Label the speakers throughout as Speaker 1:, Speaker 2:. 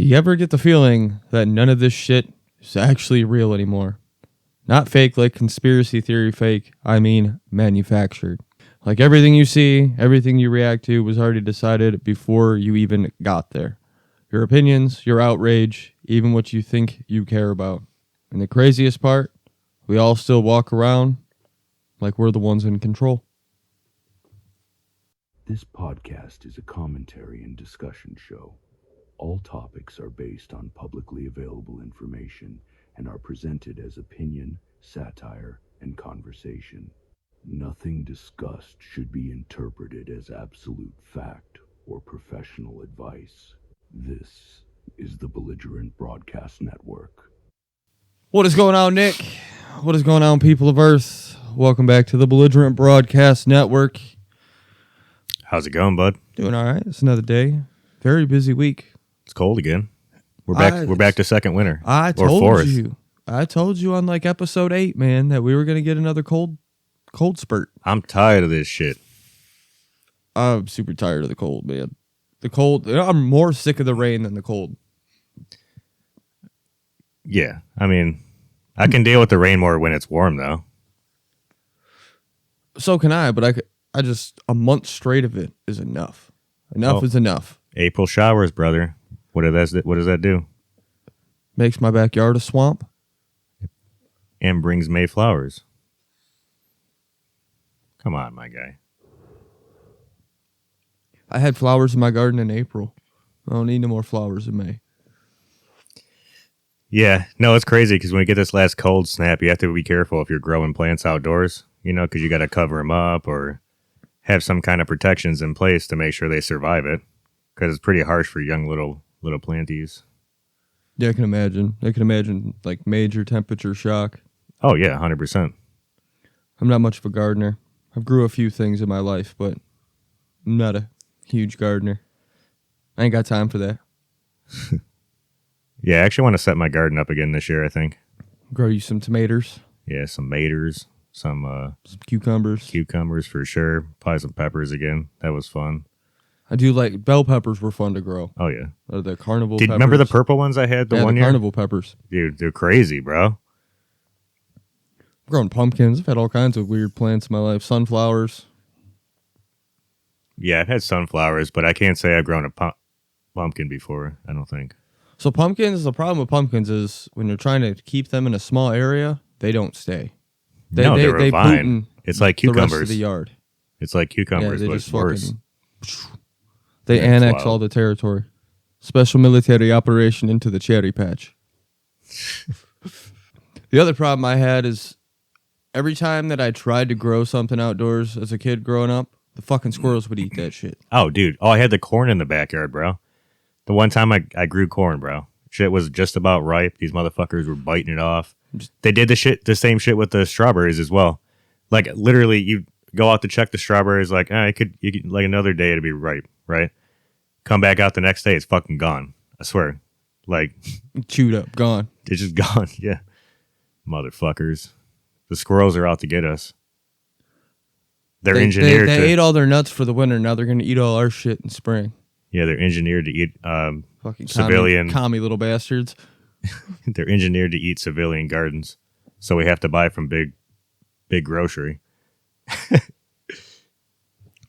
Speaker 1: Do you ever get the feeling that none of this shit is actually real anymore? Not fake like conspiracy theory fake, I mean manufactured. Like everything you see, everything you react to was already decided before you even got there. Your opinions, your outrage, even what you think you care about. And the craziest part, we all still walk around like we're the ones in control.
Speaker 2: This podcast is a commentary and discussion show. All topics are based on publicly available information and are presented as opinion, satire, and conversation. Nothing discussed should be interpreted as absolute fact or professional advice. This is the Belligerent Broadcast Network.
Speaker 1: What is going on, Nick? What is going on, people of Earth? Welcome back to the Belligerent Broadcast Network.
Speaker 3: How's it going, bud?
Speaker 1: Doing all right. It's another day. Very busy week.
Speaker 3: It's cold again. We're back to second winter.
Speaker 1: I told you on like episode 8, man, that we were going to get another cold spurt.
Speaker 3: I'm tired of this shit.
Speaker 1: I'm super tired of the cold, man. The cold, I'm more sick of the rain than the cold.
Speaker 3: Yeah, I mean, I can deal with the rain more when it's warm, though.
Speaker 1: So can I, but I just, a month straight of it is enough. Enough is enough.
Speaker 3: April showers, brother. What does that do?
Speaker 1: Makes my backyard a swamp.
Speaker 3: And brings May flowers. Come on, my guy.
Speaker 1: I had flowers in my garden in April. I don't need no more flowers in May.
Speaker 3: Yeah, no, it's crazy because when we get this last cold snap, you have to be careful if you're growing plants outdoors, because you got to cover them up or have some kind of protections in place to make sure they survive it, because it's pretty harsh for young little planties.
Speaker 1: Yeah, I can imagine like major temperature shock.
Speaker 3: Oh, yeah, 100%.
Speaker 1: I'm not much of a gardener. I've grew a few things in my life, but I'm not a huge gardener. I ain't got time for that.
Speaker 3: Yeah, I actually want to set my garden up again this year, I think.
Speaker 1: Grow you some tomatoes.
Speaker 3: Yeah, some maters, some
Speaker 1: cucumbers.
Speaker 3: Cucumbers for sure. Probably some peppers again. That was fun.
Speaker 1: I do like bell peppers were fun to grow.
Speaker 3: Oh, yeah.
Speaker 1: The carnival peppers.
Speaker 3: Remember the purple ones I had one year?
Speaker 1: Carnival peppers.
Speaker 3: Dude, they're crazy, bro.
Speaker 1: I've grown pumpkins. I've had all kinds of weird plants in my life. Sunflowers.
Speaker 3: Yeah, I've had sunflowers, but I can't say I've grown a pumpkin before, I don't think.
Speaker 1: So pumpkins, the problem with pumpkins is when you're trying to keep them in a small area, they don't stay.
Speaker 3: They're a vine. It's like cucumbers.
Speaker 1: The rest of the yard.
Speaker 3: It's like cucumbers, but it's worse.
Speaker 1: They annex all the territory. Special military operation into the cherry patch. The other problem I had is every time that I tried to grow something outdoors as a kid growing up, the fucking squirrels would eat that shit.
Speaker 3: Oh, dude. Oh, I had the corn in the backyard, bro. The one time I grew corn, bro. Shit was just about ripe. These motherfuckers were biting it off. They did the same shit with the strawberries as well. Like, literally, you go out to check the strawberries, like, you could like another day to be ripe, right? Come back out the next day, it's fucking gone. I swear. Like,
Speaker 1: chewed up, gone.
Speaker 3: It's just gone, yeah. Motherfuckers. The squirrels are out to get us. They're engineered to...
Speaker 1: They ate all their nuts for the winter. Now they're going to eat all our shit in spring.
Speaker 3: Yeah, they're engineered to eat
Speaker 1: fucking
Speaker 3: civilian...
Speaker 1: commie little bastards.
Speaker 3: They're engineered to eat civilian gardens. So we have to buy from big grocery.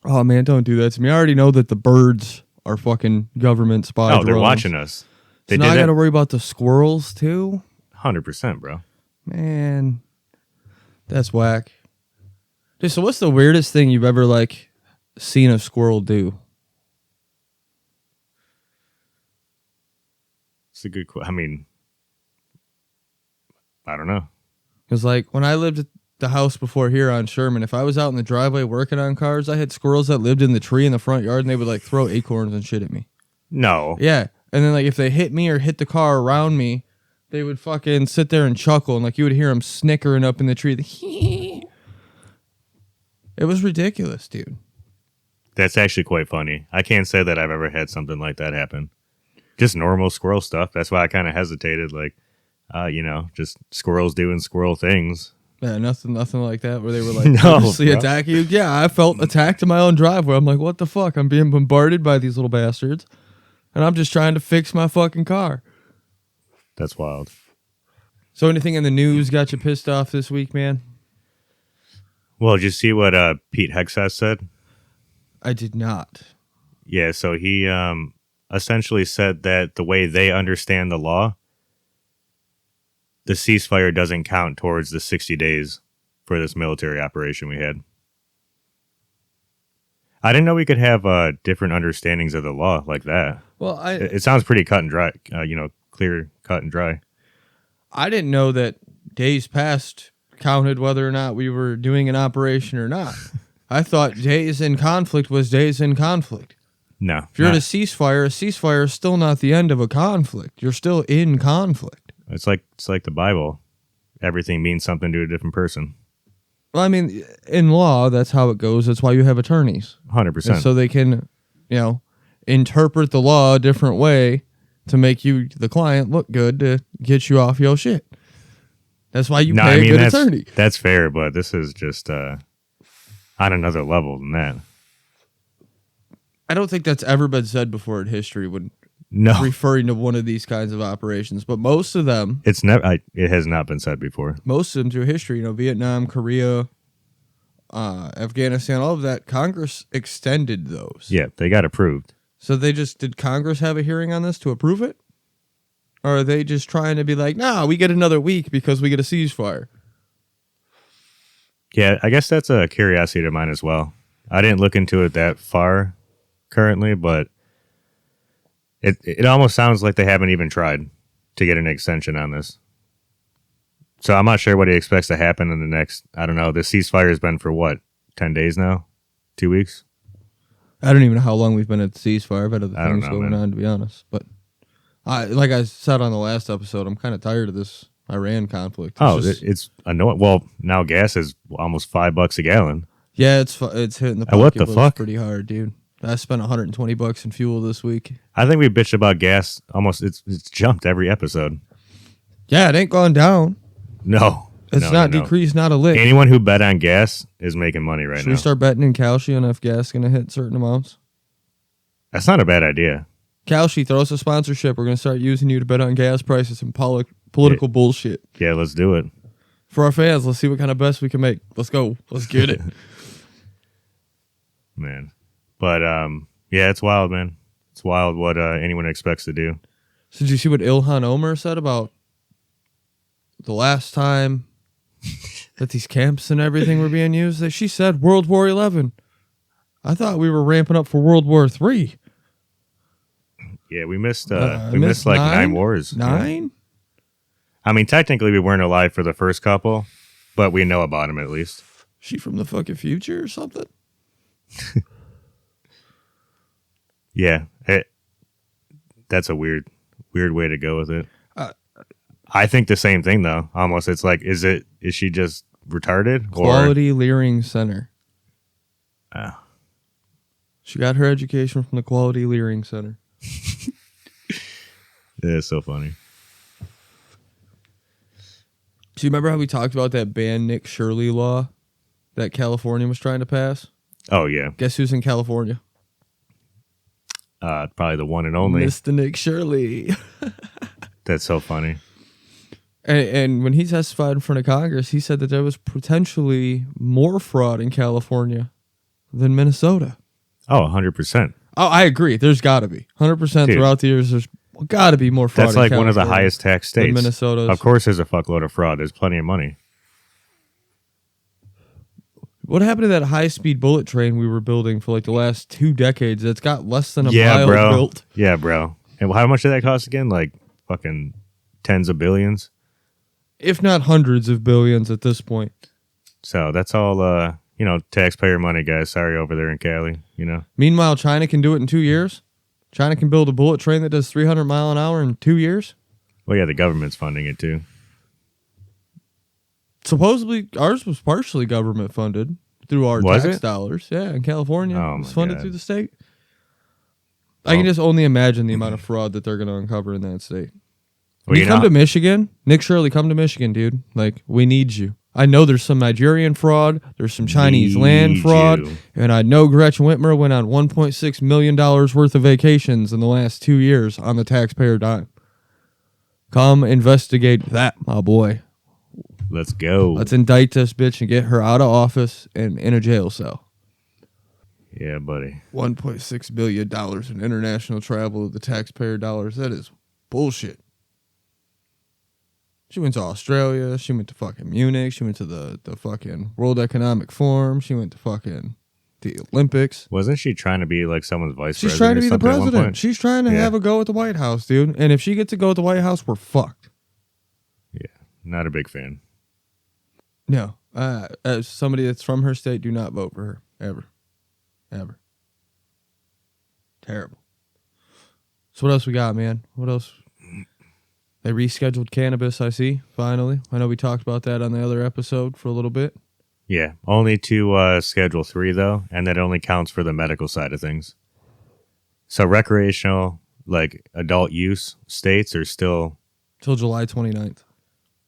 Speaker 1: Oh, man, don't do that to me. I already know that the birds are fucking government spy drones.
Speaker 3: They're watching us.
Speaker 1: So now I got to worry about the squirrels, too?
Speaker 3: 100%, bro.
Speaker 1: Man, that's whack. Dude, so what's the weirdest thing you've ever, seen a squirrel do?
Speaker 3: It's a good question. I mean, I don't know.
Speaker 1: Because, when I lived at the house before here on Sherman, if I was out in the driveway working on cars, I had squirrels that lived in the tree in the front yard, and they would, throw acorns and shit at me.
Speaker 3: No.
Speaker 1: Yeah. And then, if they hit me or hit the car around me, they would fucking sit there and chuckle, and, you would hear them snickering up in the tree. It was ridiculous, dude.
Speaker 3: That's actually quite funny. I can't say that I've ever had something like that happen. Just normal squirrel stuff. That's why I kind of hesitated. Just squirrels doing squirrel things.
Speaker 1: Yeah, nothing like that where they were
Speaker 3: no,
Speaker 1: attack you. Yeah, I felt attacked in my own driveway. I'm like, what the fuck? I'm being bombarded by these little bastards. and I'm just trying to fix my fucking car.
Speaker 3: That's wild.
Speaker 1: So anything in the news got you pissed off this week, man?
Speaker 3: Well, did you see what Pete Hegseth said?
Speaker 1: I did not.
Speaker 3: Yeah, so he essentially said that the way they understand the law, the ceasefire doesn't count towards the 60 days for this military operation we had. I didn't know we could have different understandings of the law like that.
Speaker 1: Well,
Speaker 3: It sounds pretty cut and dry, clear, cut and dry.
Speaker 1: I didn't know that days past counted whether or not we were doing an operation or not. I thought days in conflict was days in conflict.
Speaker 3: No.
Speaker 1: If you're at a ceasefire is still not the end of a conflict. You're still in conflict.
Speaker 3: It's like the Bible. Everything means something to a different person.
Speaker 1: Well, I mean, in law, that's how it goes. That's why you have attorneys.
Speaker 3: 100%.
Speaker 1: So they can, interpret the law a different way to make you, the client, look good to get you off your shit. That's why you pay a good attorney.
Speaker 3: That's fair, but this is just on another level than that.
Speaker 1: I don't think that's ever been said before in history when referring to one of these kinds of operations. But most of them,
Speaker 3: it has not been said before.
Speaker 1: Most of them through history, Vietnam, Korea, Afghanistan, all of that, Congress extended those.
Speaker 3: Yeah, they got approved.
Speaker 1: So did Congress have a hearing on this to approve it? Or are they just trying to be like, nah, we get another week because we get a ceasefire?
Speaker 3: Yeah, I guess that's a curiosity of mine as well. I didn't look into it that far currently, but it almost sounds like they haven't even tried to get an extension on this. So I'm not sure what he expects to happen in the next, I don't know, the ceasefire has been for what, 10 days now? 2 weeks?
Speaker 1: I don't even know how long we've been at the ceasefire. I've had other things going
Speaker 3: man.
Speaker 1: on, to be honest. But like I said on the last episode, I'm kind of tired of this Iran conflict.
Speaker 3: It's annoying. Well, now gas is almost $5 a gallon.
Speaker 1: Yeah, it's hitting the
Speaker 3: What the fuck?
Speaker 1: pretty hard, dude. I spent $120 in fuel this week.
Speaker 3: I think we bitched about gas almost. It's jumped every episode.
Speaker 1: Yeah, it ain't gone down.
Speaker 3: No,
Speaker 1: it's not decreased, not a lick.
Speaker 3: Anyone who bet on gas is making money right now.
Speaker 1: Should we start betting in Kalshi on if gas going to hit certain amounts?
Speaker 3: That's not a bad idea.
Speaker 1: Kalshi, throw us a sponsorship. We're going to start using you to bet on gas prices and political bullshit.
Speaker 3: Yeah, let's do it.
Speaker 1: For our fans, let's see what kind of bets we can make. Let's go. Let's get it.
Speaker 3: Man. But, yeah, it's wild, man. It's wild what anyone expects to do.
Speaker 1: So did you see what Ilhan Omar said about the last time that these camps and everything were being used? That she said World War XI. I thought we were ramping up for World War III.
Speaker 3: Yeah, we missed like 9 wars.
Speaker 1: 9?
Speaker 3: Yeah. I mean, technically we weren't alive for the first couple, but we know about them at least.
Speaker 1: She from the fucking future or something?
Speaker 3: Yeah, that's a weird way to go with it. I think the same thing though. Almost, it's like, is she just retarded?
Speaker 1: Quality Leering Center.
Speaker 3: Oh.
Speaker 1: She got her education from the Quality Leering Center.
Speaker 3: It's so funny.
Speaker 1: Do you remember how we talked about that ban Nick Shirley law that California was trying to pass?
Speaker 3: Oh yeah.
Speaker 1: Guess who's in California?
Speaker 3: Probably the one and only
Speaker 1: Mr. Nick Shirley.
Speaker 3: That's so funny.
Speaker 1: And when he testified in front of Congress, he said that there was potentially more fraud in California than Minnesota.
Speaker 3: Oh, 100%.
Speaker 1: Oh, I agree. There's got to be 100% throughout the years. There's got to be more fraud.
Speaker 3: That's like one of the highest tax states.
Speaker 1: Minnesota.
Speaker 3: Of course, there's a fuckload of fraud. There's plenty of money.
Speaker 1: What happened to that high-speed bullet train we were building for like the last 2 decades? That's got less than a mile built.
Speaker 3: Yeah, bro. And how much did that cost again? Like fucking tens of billions,
Speaker 1: if not hundreds of billions at this point.
Speaker 3: So that's all, taxpayer money, guys. Sorry, over there in Cali.
Speaker 1: Meanwhile, China can do it in 2 years. China can build a bullet train that does 300 mile an hour in 2 years.
Speaker 3: Well, yeah, the government's funding it too.
Speaker 1: Supposedly, ours was partially government funded through our tax dollars. Yeah, in California.
Speaker 3: Oh,
Speaker 1: it was funded through the state.
Speaker 3: Oh.
Speaker 1: I can just only imagine the amount of fraud that they're going to uncover in that state.
Speaker 3: Well,
Speaker 1: you come to Michigan, Nick Shirley, come to Michigan, dude. Like, we need you. I know there's some Nigerian fraud, there's some Chinese land fraud,
Speaker 3: you.
Speaker 1: and I know Gretchen Whitmer went on $1.6 million worth of vacations in the last 2 years on the taxpayer dime. Come investigate that, my boy.
Speaker 3: Let's go.
Speaker 1: Let's indict this bitch and get her out of office and in a jail cell.
Speaker 3: Yeah, buddy.
Speaker 1: $1.6 billion in international travel of the taxpayer dollars. That is bullshit. She went to Australia. She went to fucking Munich. She went to the fucking World Economic Forum. She went to fucking the Olympics.
Speaker 3: Wasn't she trying to be like someone's vice
Speaker 1: She's
Speaker 3: president?
Speaker 1: trying to be the
Speaker 3: or something at one
Speaker 1: president.
Speaker 3: point?
Speaker 1: She's trying to have a go at the White House, dude. And if she gets to go at the White House, we're fucked.
Speaker 3: Yeah, not a big fan.
Speaker 1: No. As somebody that's from her state, do not vote for her. Ever. Ever. Terrible. So what else we got, man? What else? They rescheduled cannabis, I see, finally. I know we talked about that on the other episode for a little bit.
Speaker 3: Yeah, only to Schedule 3, though, and that only counts for the medical side of things. So recreational, like adult use states are still...
Speaker 1: Till July 29th.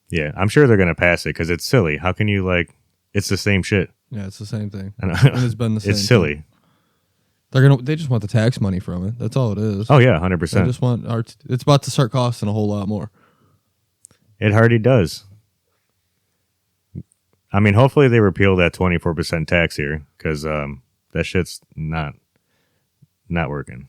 Speaker 3: Yeah, I'm sure they're going to pass it because it's silly. How can you, like... It's the same shit.
Speaker 1: Yeah, it's the same thing.
Speaker 3: And
Speaker 1: It's been the same
Speaker 3: it's silly.
Speaker 1: thing. They just want the tax money from it. That's all it is.
Speaker 3: Oh, yeah,
Speaker 1: They
Speaker 3: 100%.
Speaker 1: just want it's about to start costing a whole lot more.
Speaker 3: It already does. I mean, hopefully they repeal that 24% tax here because that shit's not working.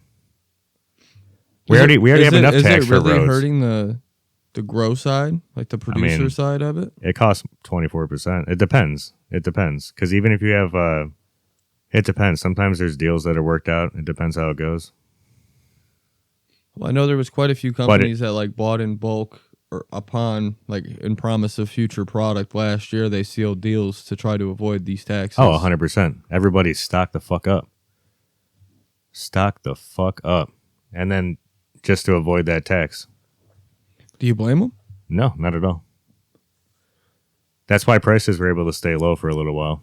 Speaker 3: We already have enough tax for roads.
Speaker 1: Is it really hurting the grow side, like the producer side of it?
Speaker 3: It costs 24%. It depends. Because even if you have, it depends. Sometimes there's deals that are worked out. It depends how it goes.
Speaker 1: Well, I know there was quite a few companies that like bought in bulk or upon like in promise of future product last year. They sealed deals to try to avoid these taxes.
Speaker 3: Oh, 100%. Everybody stock the fuck up. Stock the fuck up. And then just to avoid that tax.
Speaker 1: Do you blame them?
Speaker 3: No, not at all. That's why prices were able to stay low for a little while.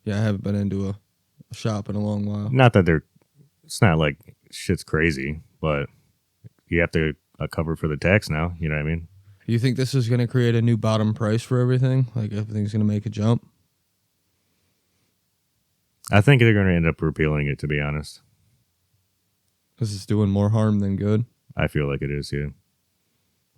Speaker 1: Yeah, I haven't been into a shop in a long while.
Speaker 3: Not that it's not like shit's crazy, but you have to cover for the tax now. You know what I mean?
Speaker 1: You think this is going to create a new bottom price for everything? Like everything's going to make a jump?
Speaker 3: I think they're going to end up repealing it, to be honest.
Speaker 1: Because it's doing more harm than good?
Speaker 3: I feel like it is, yeah.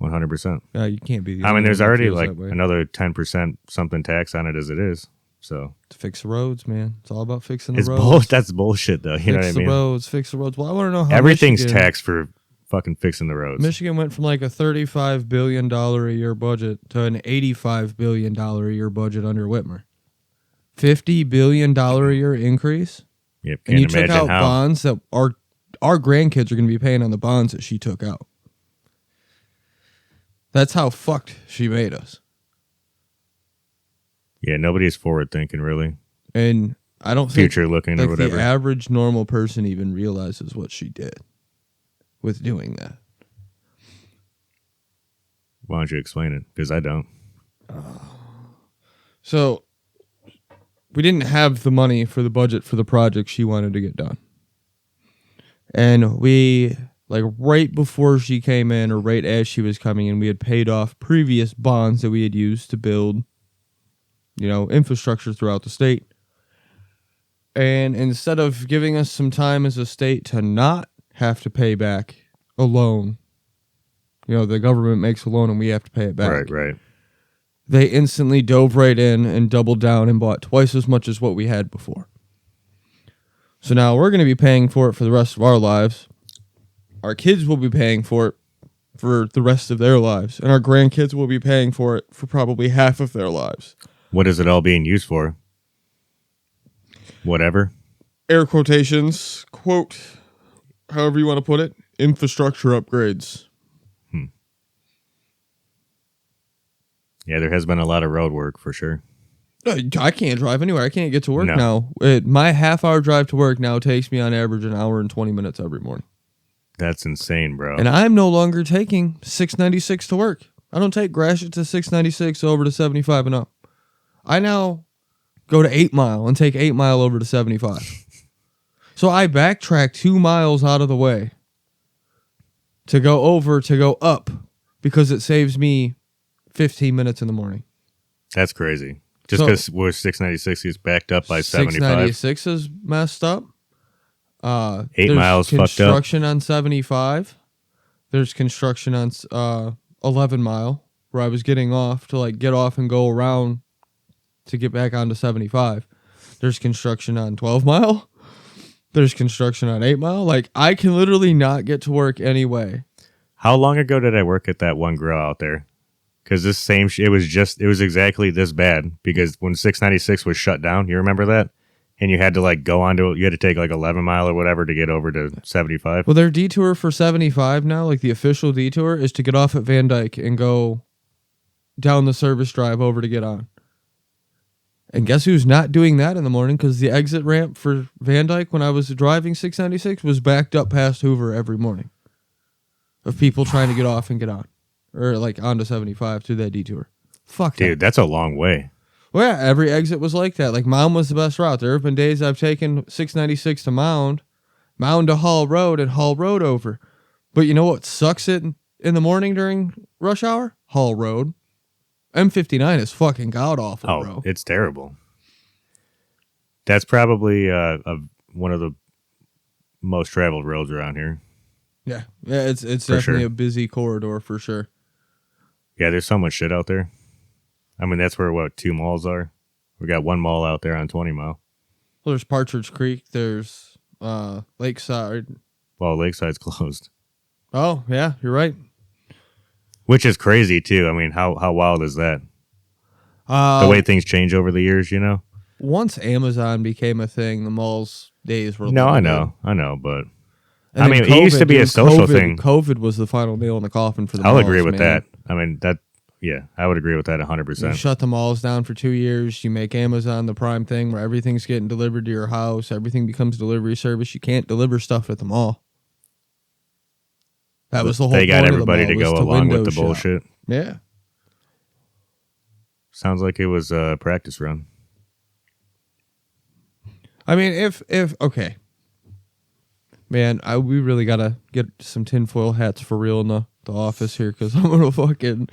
Speaker 3: 100%.
Speaker 1: You can't be.
Speaker 3: I mean, there's already like another 10% something tax on it as it is. So
Speaker 1: to fix the roads, man. It's all about fixing the roads.
Speaker 3: That's bullshit, though. You know what I mean?
Speaker 1: Fix the roads. Well, I want to know how
Speaker 3: everything's taxed for fucking fixing the roads.
Speaker 1: Michigan went from like a $35 billion a year budget to an $85 billion a year budget under Whitmer. $50 billion a year increase.
Speaker 3: Yep,
Speaker 1: and you took out bonds that our grandkids are going to be paying on the bonds that she took out. That's how fucked she made us.
Speaker 3: Yeah, nobody's forward thinking, really.
Speaker 1: And I don't think
Speaker 3: future looking or whatever.
Speaker 1: The average normal person even realizes what she did with doing that.
Speaker 3: Why don't you explain it? Because I don't.
Speaker 1: So we didn't have the money for the budget for the project she wanted to get done. And we, like right before she came in or right as she was coming in, we had paid off previous bonds that we had used to build, infrastructure throughout the state. And instead of giving us some time as a state to not have to pay back a loan, the government makes a loan and we have to pay it back.
Speaker 3: Right.
Speaker 1: They instantly dove right in and doubled down and bought twice as much as what we had before. So now we're going to be paying for it for the rest of our lives. Our kids will be paying for it for the rest of their lives. And our grandkids will be paying for it for probably half of their lives.
Speaker 3: What is it all being used for? Whatever.
Speaker 1: Air quotations, quote, however you want to put it, infrastructure upgrades.
Speaker 3: Yeah, there has been a lot of road work for sure.
Speaker 1: I can't drive anywhere. I can't get to work now. My half-hour drive to work now takes me on average an hour and 20 minutes every morning.
Speaker 3: That's insane, bro.
Speaker 1: And I'm no longer taking 696 to work. I don't take Gratiot to 696 over to 75 and up. I now go to 8 Mile and take 8 Mile over to 75. So I backtrack 2 miles out of the way to go up because it saves me 15 minutes in the morning.
Speaker 3: That's crazy. Just
Speaker 1: So-
Speaker 3: because we're 696 is backed up by 75.
Speaker 1: 696 is messed up.
Speaker 3: 8
Speaker 1: there's
Speaker 3: miles fucked up.
Speaker 1: construction on 75. There's construction on 11 mile where I was getting off to like get off and go around to get back onto 75. There's construction on 12 mile. There's construction on 8 mile. Like I can literally not get to work anyway.
Speaker 3: How long ago did I work at that one grill out there? Because this same it was exactly this bad. Because when 696 was shut down, you remember that? And you had to like go onto it. You had to take like 11 mile or whatever to get over to 75.
Speaker 1: Well, their detour for 75 now, like the official detour, is to get off at Van Dyke and go down the service drive over to get on. And guess who's not doing that in the morning? Because the exit ramp for Van Dyke when I was driving 696 was backed up past Hoover every morning of people trying to get off and get on. Or like onto 75 through that detour. Fuck
Speaker 3: Dude,
Speaker 1: that.
Speaker 3: that's a long way.
Speaker 1: Well, yeah, every exit was like that. Like Mound was the best route. There have been days I've taken 696 to Mound to Hall Road, and Hall Road over. But you know what sucks it in the morning during rush hour? Hall Road. M59 is fucking god awful,
Speaker 3: Oh,
Speaker 1: bro.
Speaker 3: it's terrible. That's probably one of the most traveled roads around here.
Speaker 1: Yeah, it's
Speaker 3: For
Speaker 1: definitely
Speaker 3: sure.
Speaker 1: a busy corridor for sure.
Speaker 3: Yeah, there's so much shit out there. I mean, that's where 2 malls are. We got 1 mall out there on 20 mile.
Speaker 1: Well, there's Partridge Creek. There's Lakeside.
Speaker 3: Well, Lakeside's closed.
Speaker 1: Oh, yeah, you're right.
Speaker 3: Which is crazy, too. I mean, how wild is that? The way things change over the years, you know?
Speaker 1: Once Amazon became a thing, the mall's days were
Speaker 3: No, I
Speaker 1: limited.
Speaker 3: know, but
Speaker 1: And
Speaker 3: I
Speaker 1: then
Speaker 3: mean, it used to be a
Speaker 1: dude,
Speaker 3: social thing.
Speaker 1: COVID was the final nail in the coffin for the
Speaker 3: I'll
Speaker 1: malls,
Speaker 3: agree with
Speaker 1: man.
Speaker 3: that. I mean, I would agree with that
Speaker 1: You
Speaker 3: 100%.
Speaker 1: shut the malls down for 2 years. You make Amazon the prime thing where everything's getting delivered to your house. Everything becomes delivery service. You can't deliver stuff at the mall. That was the whole
Speaker 3: They got
Speaker 1: point of the
Speaker 3: everybody
Speaker 1: mall,
Speaker 3: to
Speaker 1: was
Speaker 3: go along with
Speaker 1: window
Speaker 3: the
Speaker 1: shop.
Speaker 3: bullshit.
Speaker 1: Yeah.
Speaker 3: Sounds like it was a practice run.
Speaker 1: I mean, if okay. Man, we really got to get some tinfoil hats for real in the office here because I'm going to fucking...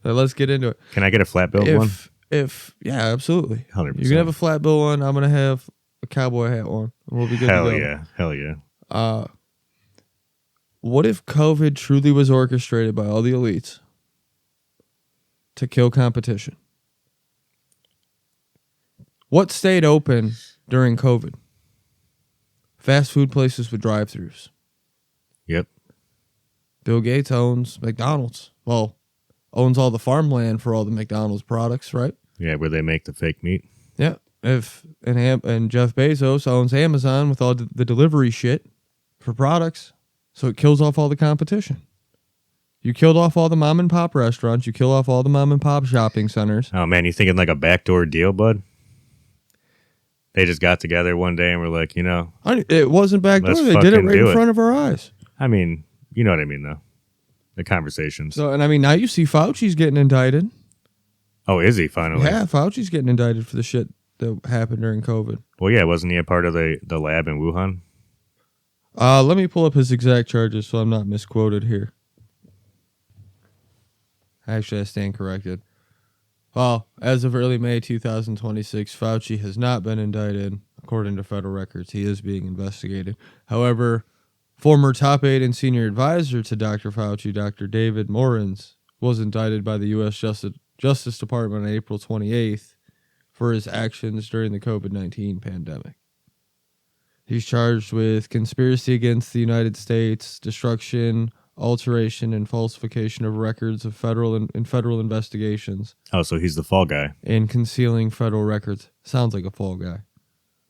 Speaker 1: let's get into it.
Speaker 3: Can I get a flat build one?
Speaker 1: Yeah, absolutely.
Speaker 3: 100%.
Speaker 1: You can have a flat bill one. I'm going to have a cowboy hat one. We'll be good
Speaker 3: Hell
Speaker 1: to go.
Speaker 3: yeah. Hell yeah.
Speaker 1: What if COVID truly was orchestrated by all the elites to kill competition? What stayed open during COVID? Fast food places with drive-thrus.
Speaker 3: Yep.
Speaker 1: Bill Gates owns McDonald's. Well, owns all the farmland for all the McDonald's products, right?
Speaker 3: Yeah, where they make the fake meat.
Speaker 1: Yeah. And Jeff Bezos owns Amazon with all the delivery shit for products. So it kills off all the competition. You killed off all the mom and pop restaurants. You kill off all the mom and pop shopping centers.
Speaker 3: Oh, man, you thinking like a backdoor deal, bud? They just got together one day and were like,
Speaker 1: It wasn't back door.
Speaker 3: Let's
Speaker 1: They did it
Speaker 3: fucking
Speaker 1: right
Speaker 3: do
Speaker 1: in
Speaker 3: it.
Speaker 1: front of our eyes.
Speaker 3: I mean, you know what I mean, though. The conversations.
Speaker 1: So, and I mean, now you see Fauci's getting indicted.
Speaker 3: Oh, is he finally?
Speaker 1: Yeah, Fauci's getting indicted for the shit that happened during COVID.
Speaker 3: Well, yeah, wasn't he a part of the lab in Wuhan?
Speaker 1: Let me pull up his exact charges so I'm not misquoted here. Actually, I stand corrected. Well, as of early May 2026, Fauci has not been indicted, according to federal records. He is being investigated. However, former top aide and senior advisor to Dr. Fauci, Dr. David Morans, was indicted by the U.S. Justice Department on April 28th for his actions during the COVID-19 pandemic. He's charged with conspiracy against the United States, destruction, alteration, and falsification of records of federal investigations,
Speaker 3: Oh, so he's the fall guy.
Speaker 1: and concealing federal records. Sounds like a fall guy.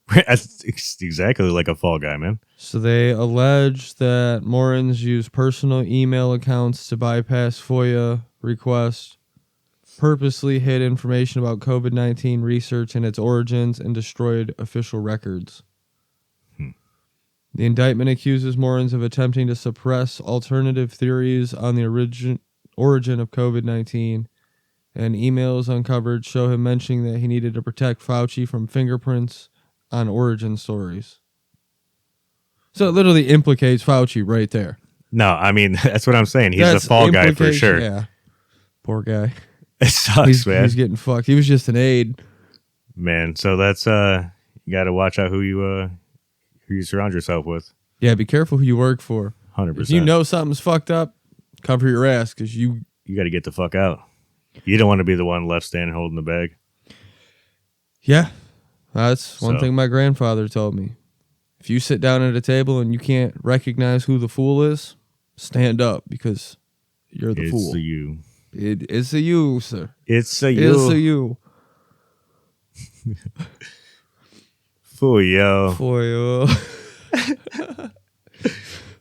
Speaker 3: That's exactly like a fall guy, man.
Speaker 1: So they allege that Morans used personal email accounts to bypass FOIA requests, purposely hid information about COVID-19 research and its origins, and destroyed official records. The indictment accuses Morans of attempting to suppress alternative theories on the origin of COVID-19, and emails uncovered show him mentioning that he needed to protect Fauci from fingerprints on origin stories. So it literally implicates Fauci right there.
Speaker 3: No, I mean, that's what I'm saying. He's
Speaker 1: That's
Speaker 3: the fall guy for
Speaker 1: implication-
Speaker 3: sure.
Speaker 1: Yeah. Poor guy.
Speaker 3: It sucks, man.
Speaker 1: He's getting fucked. He was just an aide.
Speaker 3: Man, so that's you got to watch out who you surround yourself with.
Speaker 1: Yeah, be careful who you work for.
Speaker 3: 100%.
Speaker 1: If you know something's fucked up, cover your ass because you
Speaker 3: got to get the fuck out. You don't want to be the one left standing holding the bag.
Speaker 1: Yeah, that's one thing my grandfather told me. If you sit down at a table and you can't recognize who the fool is, stand up because you're the fool.
Speaker 3: It's a you.
Speaker 1: It's a you, sir.
Speaker 3: It's a you.
Speaker 1: It's a you.
Speaker 3: Fool, yo.
Speaker 1: For you.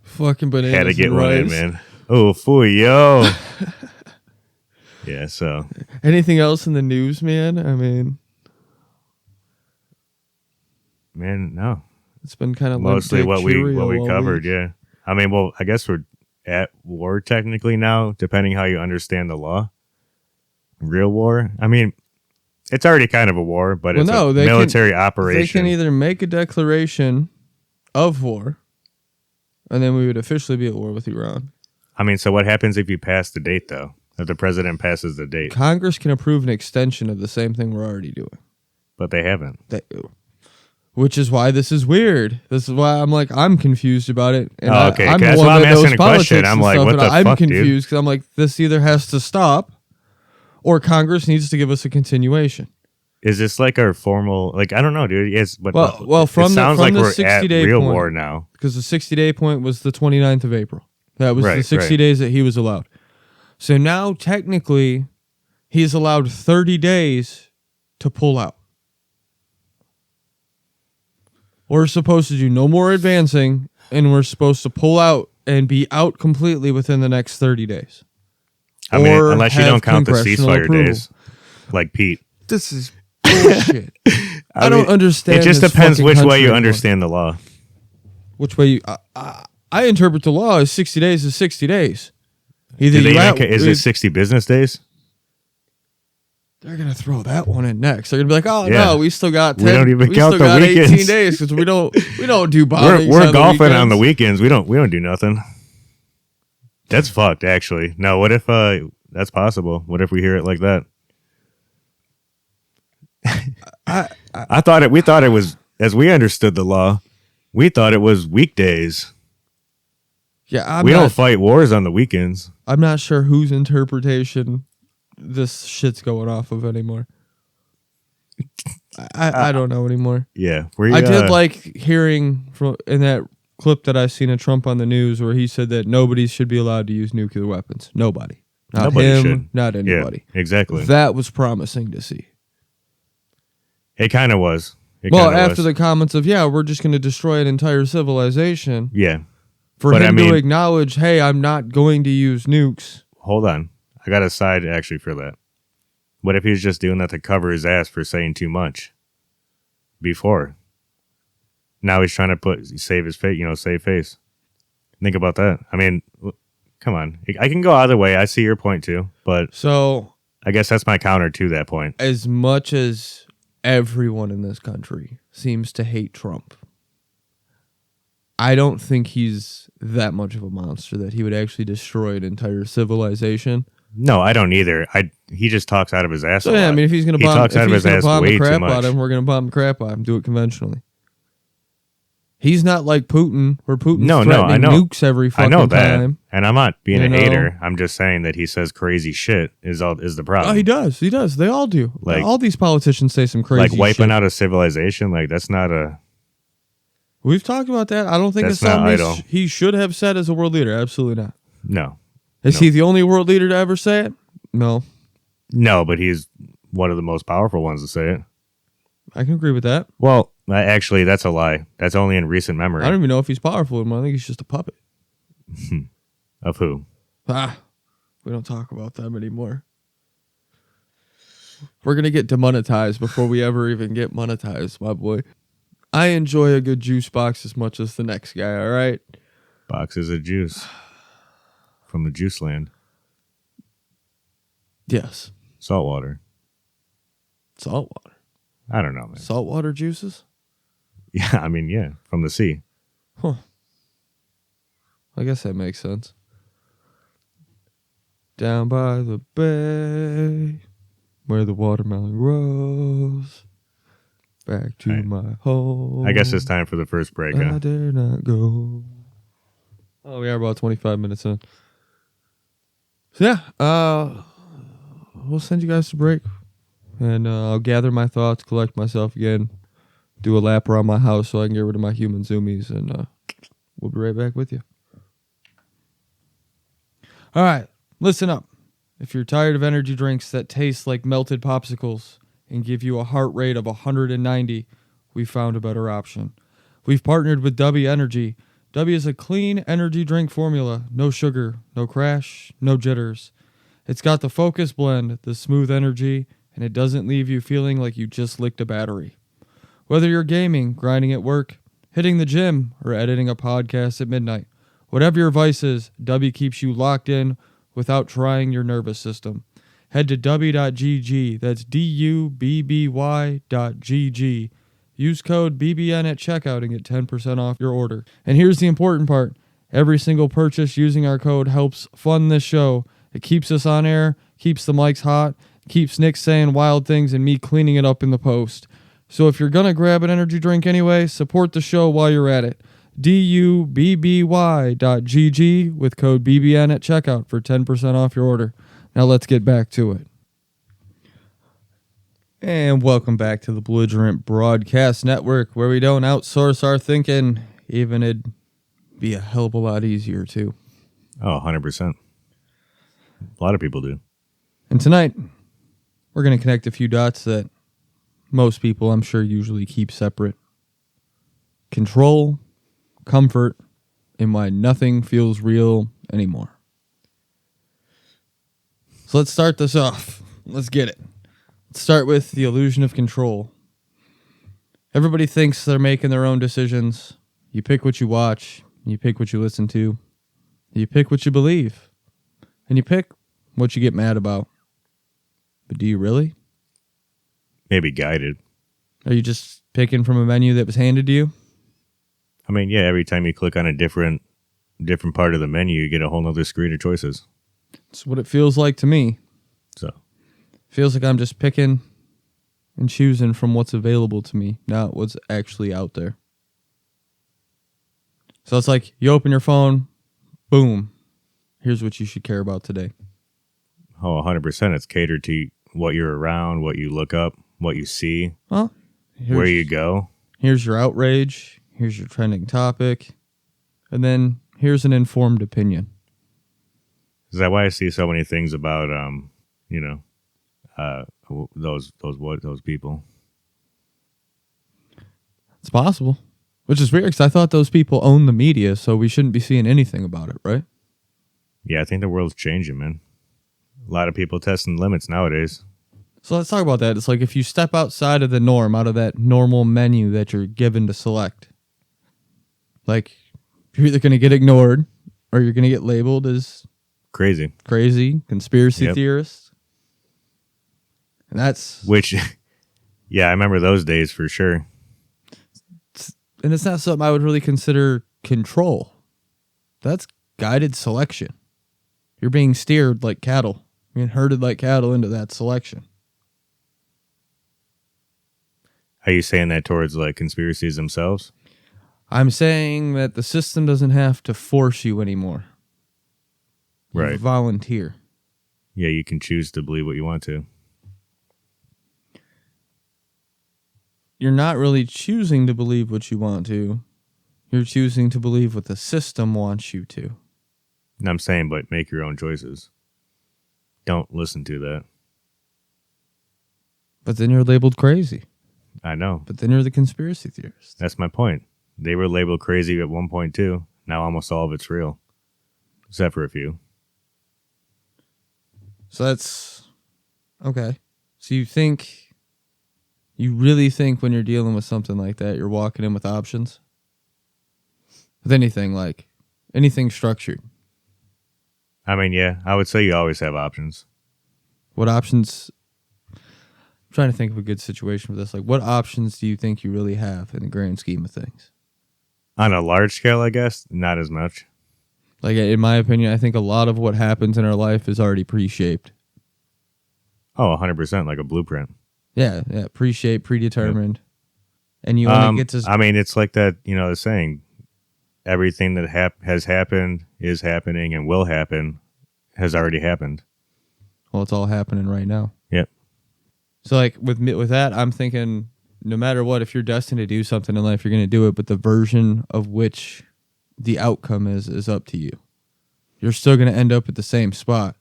Speaker 1: Fucking bananas.
Speaker 3: Had to get
Speaker 1: and
Speaker 3: one
Speaker 1: rice.
Speaker 3: in, man. Oh, fool, yo. Yeah, so.
Speaker 1: Anything else in the news, man? I mean,
Speaker 3: man, no.
Speaker 1: it's been kind of
Speaker 3: mostly what we covered,
Speaker 1: week.
Speaker 3: yeah. I mean, well, I guess we're at war technically now, depending how you understand the law. Real war. I mean, it's already kind of a war, but it's a military operation.
Speaker 1: They can either make a declaration of war, and then we would officially be at war with Iran.
Speaker 3: I mean, so what happens if you pass the date, though? If the president passes the date?
Speaker 1: Congress can approve an extension of the same thing we're already doing.
Speaker 3: But they haven't.
Speaker 1: Which is why this is weird. This is why I'm confused about it. And
Speaker 3: okay.
Speaker 1: I'm
Speaker 3: That's
Speaker 1: one
Speaker 3: why I'm
Speaker 1: that knows
Speaker 3: asking a question. I'm like, what the fuck,
Speaker 1: I'm confused because I'm like, this either has to stop or Congress needs to give us a continuation.
Speaker 3: Is this like our formal, like, I don't know, dude. Yes, but
Speaker 1: well, from
Speaker 3: it sounds
Speaker 1: the
Speaker 3: like we're
Speaker 1: 60-day
Speaker 3: at real
Speaker 1: point,
Speaker 3: war now.
Speaker 1: Because the 60-day point was the 29th of April. That was the 60 days that he was allowed. So now, technically, he's allowed 30 days to pull out. We're supposed to do no more advancing, and we're supposed to pull out and be out completely within the next 30 days.
Speaker 3: I mean, unless you don't count the ceasefire days, like Pete.
Speaker 1: This is bullshit. I don't understand.
Speaker 3: It just
Speaker 1: this
Speaker 3: depends which way you
Speaker 1: anymore.
Speaker 3: understand the law.
Speaker 1: Which way you... I interpret the law as 60 days is 60 days. Either
Speaker 3: is it 60 business days?
Speaker 1: They're going to throw that one in next. They're going to be like, oh,
Speaker 3: Yeah.
Speaker 1: no, we still got 10.
Speaker 3: We don't even count the
Speaker 1: 18
Speaker 3: weekends.
Speaker 1: days because we don't do bombings.
Speaker 3: We're golfing on the weekends. We don't do nothing. That's fucked, actually. No, what if that's possible? What if we hear it like that? We thought it was, as we understood the law, we thought it was weekdays.
Speaker 1: Yeah,
Speaker 3: we don't fight wars on the weekends.
Speaker 1: I'm not sure whose interpretation this shit's going off of anymore. I don't know anymore.
Speaker 3: Yeah.
Speaker 1: I did like hearing in that clip that I seen of Trump on the news where he said that nobody should be allowed to use nuclear weapons. Nobody. Not him,
Speaker 3: should.
Speaker 1: not anybody.
Speaker 3: Yeah, exactly.
Speaker 1: That was promising to see.
Speaker 3: It kind of was.
Speaker 1: After the comments of, we're just going to destroy an entire civilization.
Speaker 3: Yeah.
Speaker 1: For him to acknowledge, hey, I'm not going to use nukes.
Speaker 3: Hold on. I got a side actually for that. What if he's just doing that to cover his ass for saying too much before? Now he's trying to save his face, save face. Think about that. I mean, come on. I can go either way. I see your point too, but
Speaker 1: so
Speaker 3: I guess that's my counter to that point.
Speaker 1: As much as everyone in this country seems to hate Trump, I don't think he's that much of a monster that he would actually destroy an entire civilization.
Speaker 3: No, I don't either. He just talks out of his ass.
Speaker 1: So, I mean, if he's going to bomb the crap
Speaker 3: out
Speaker 1: out of him, we're going to bomb the crap out of him. Do it conventionally. He's not like Putin, where Putin's threatening nukes every fucking time. I know that,
Speaker 3: and I'm not being a hater. I'm just saying that he says crazy shit is the problem.
Speaker 1: Oh, he does. He does. They all do. Like, all these politicians say some crazy shit.
Speaker 3: Like wiping out a civilization, like that's not a...
Speaker 1: We've talked about that. I don't think it's something he should have said as a world leader. Absolutely not.
Speaker 3: No.
Speaker 1: Is he the only world leader to ever say it? No.
Speaker 3: No, but he's one of the most powerful ones to say it.
Speaker 1: I can agree with that.
Speaker 3: Well, actually, that's a lie. That's only in recent memory.
Speaker 1: I don't even know if he's powerful anymore. I think he's just a puppet.
Speaker 3: Of who?
Speaker 1: We don't talk about them anymore. We're going to get demonetized before we ever even get monetized, my boy. I enjoy a good juice box as much as the next guy, all right?
Speaker 3: Boxes of juice. From the juice land.
Speaker 1: Yes.
Speaker 3: Saltwater.
Speaker 1: Saltwater.
Speaker 3: I don't know, man.
Speaker 1: Saltwater juices?
Speaker 3: Yeah, I mean, yeah, from the sea.
Speaker 1: Huh. I guess that makes sense. Down by the bay. where the watermelon grows. Back to
Speaker 3: Right.
Speaker 1: my home.
Speaker 3: I guess it's time for the first break,
Speaker 1: I
Speaker 3: huh?
Speaker 1: dare not go. Oh, we are about 25 minutes in. So yeah, we'll send you guys to break, and I'll gather my thoughts, collect myself again, do a lap around my house so I can get rid of my human zoomies, and we'll be right back with you. All right, listen up. If you're tired of energy drinks that taste like melted popsicles and give you a heart rate of 190, we found a better option. We've partnered with W Energy. W is a clean energy drink formula. No sugar, no crash, no jitters. It's got the focus blend, the smooth energy, and it doesn't leave you feeling like you just licked a battery. Whether you're gaming, grinding at work, hitting the gym, or editing a podcast at midnight, whatever your vice is, W keeps you locked in without trying your nervous system. Head to w.gg, that's DUBBY.gg. Use code BBN at checkout and get 10% off your order. And here's the important part. Every single purchase using our code helps fund this show. It keeps us on air, keeps the mics hot, keeps Nick saying wild things and me cleaning it up in the post. So if you're going to grab an energy drink anyway, support the show while you're at it. DUBBY.gg with code BBN at checkout for 10% off your order. Now let's get back to it. And welcome back to the Belligerent Broadcast Network, where we don't outsource our thinking, even it'd be a hell of a lot easier too.
Speaker 3: Oh, 100%. A lot of people do.
Speaker 1: And tonight, we're going to connect a few dots that most people, I'm sure, usually keep separate. Control, comfort, and why nothing feels real anymore. So let's start this off. Let's get it. Let's start with the illusion of control. Everybody thinks they're making their own decisions. You pick what you watch. You pick what you listen to. You pick what you believe. And you pick what you get mad about. But do you really?
Speaker 3: Maybe guided.
Speaker 1: Are you just picking from a menu that was handed to you?
Speaker 3: I mean, yeah, every time you click on a different part of the menu, you get a whole nother screen of choices.
Speaker 1: It's what it feels like to me.
Speaker 3: So,
Speaker 1: Feels like I'm just picking and choosing from what's available to me, not what's actually out there. So it's like you open your phone, boom, here's what you should care about today.
Speaker 3: oh, 100%. It's catered to what you're around, what you look up, what you see,
Speaker 1: Well,
Speaker 3: where you go.
Speaker 1: Here's your outrage, here's your trending topic, and then here's an informed opinion.
Speaker 3: Is that why I see so many things about, those people?
Speaker 1: It's possible. Which is weird because I thought those people own the media, so we shouldn't be seeing anything about it, right?
Speaker 3: Yeah, I think the world's changing, man. A lot of people testing limits nowadays.
Speaker 1: So let's talk about that. It's like if you step outside of the norm, out of that normal menu that you're given to select, like you're either going to get ignored or you're going to get labeled as
Speaker 3: Crazy,
Speaker 1: conspiracy theorist. And that's...
Speaker 3: Which, yeah, I remember those days for sure.
Speaker 1: And it's not something I would really consider control. That's guided selection. You're being steered like cattle. You're being herded like cattle into that selection.
Speaker 3: Are you saying that towards like conspiracies themselves?
Speaker 1: I'm saying that the system doesn't have to force you anymore. You
Speaker 3: Right.
Speaker 1: volunteer.
Speaker 3: Yeah, you can choose to believe what you want to.
Speaker 1: You're not really choosing to believe what you want to. You're choosing to believe what the system wants you to.
Speaker 3: And I'm saying, but make your own choices. Don't listen to that.
Speaker 1: But then you're labeled crazy.
Speaker 3: I know.
Speaker 1: But then you're the conspiracy theorist.
Speaker 3: That's my point. They were labeled crazy at one point too. Now almost all of it's real. Except for a few.
Speaker 1: So that's... Okay. So you really think when you're dealing with something like that, you're walking in with options? With anything structured.
Speaker 3: I mean, yeah, I would say you always have options.
Speaker 1: What options... I'm trying to think of a good situation for this. Like, what options do you think you really have in the grand scheme of things?
Speaker 3: On a large scale, I guess, not as much.
Speaker 1: Like, in my opinion, I think a lot of what happens in our life is already pre-shaped.
Speaker 3: Oh, 100%, like a blueprint.
Speaker 1: Yeah, pre-shaped, predetermined. And you only get to...
Speaker 3: I mean, it's like that, the saying, everything that has happened, is happening, and will happen has already happened.
Speaker 1: Well, it's all happening right now.
Speaker 3: Yep.
Speaker 1: So, like, with that, I'm thinking, no matter what, if you're destined to do something in life, you're going to do it, but the version of which the outcome is up to you. You're still going to end up at the same spot.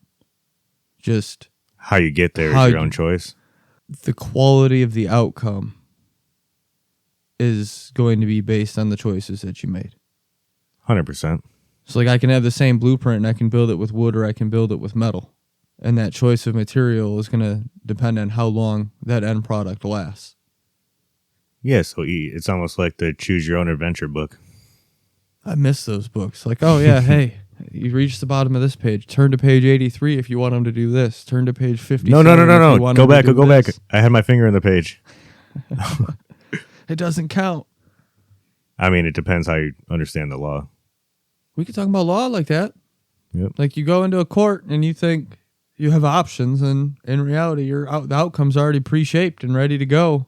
Speaker 1: Just...
Speaker 3: how you get there is your own choice.
Speaker 1: The quality of the outcome is going to be based on the choices that you made.
Speaker 3: 100%.
Speaker 1: So, like, I can have the same blueprint and I can build it with wood or I can build it with metal. And that choice of material is going to depend on how long that end product lasts.
Speaker 3: Yeah, so it's almost like the Choose Your Own Adventure book.
Speaker 1: I miss those books. Like, oh, yeah, hey, you reach the bottom of this page. Turn to page 83 if you want them to do this. Turn to page 50.
Speaker 3: No. Go back. I had my finger in the page.
Speaker 1: It doesn't count.
Speaker 3: I mean, it depends how you understand the law.
Speaker 1: We could talk about law like that.
Speaker 3: Yep.
Speaker 1: Like, you go into a court and you think you have options, and in reality, the outcome's already pre-shaped and ready to go.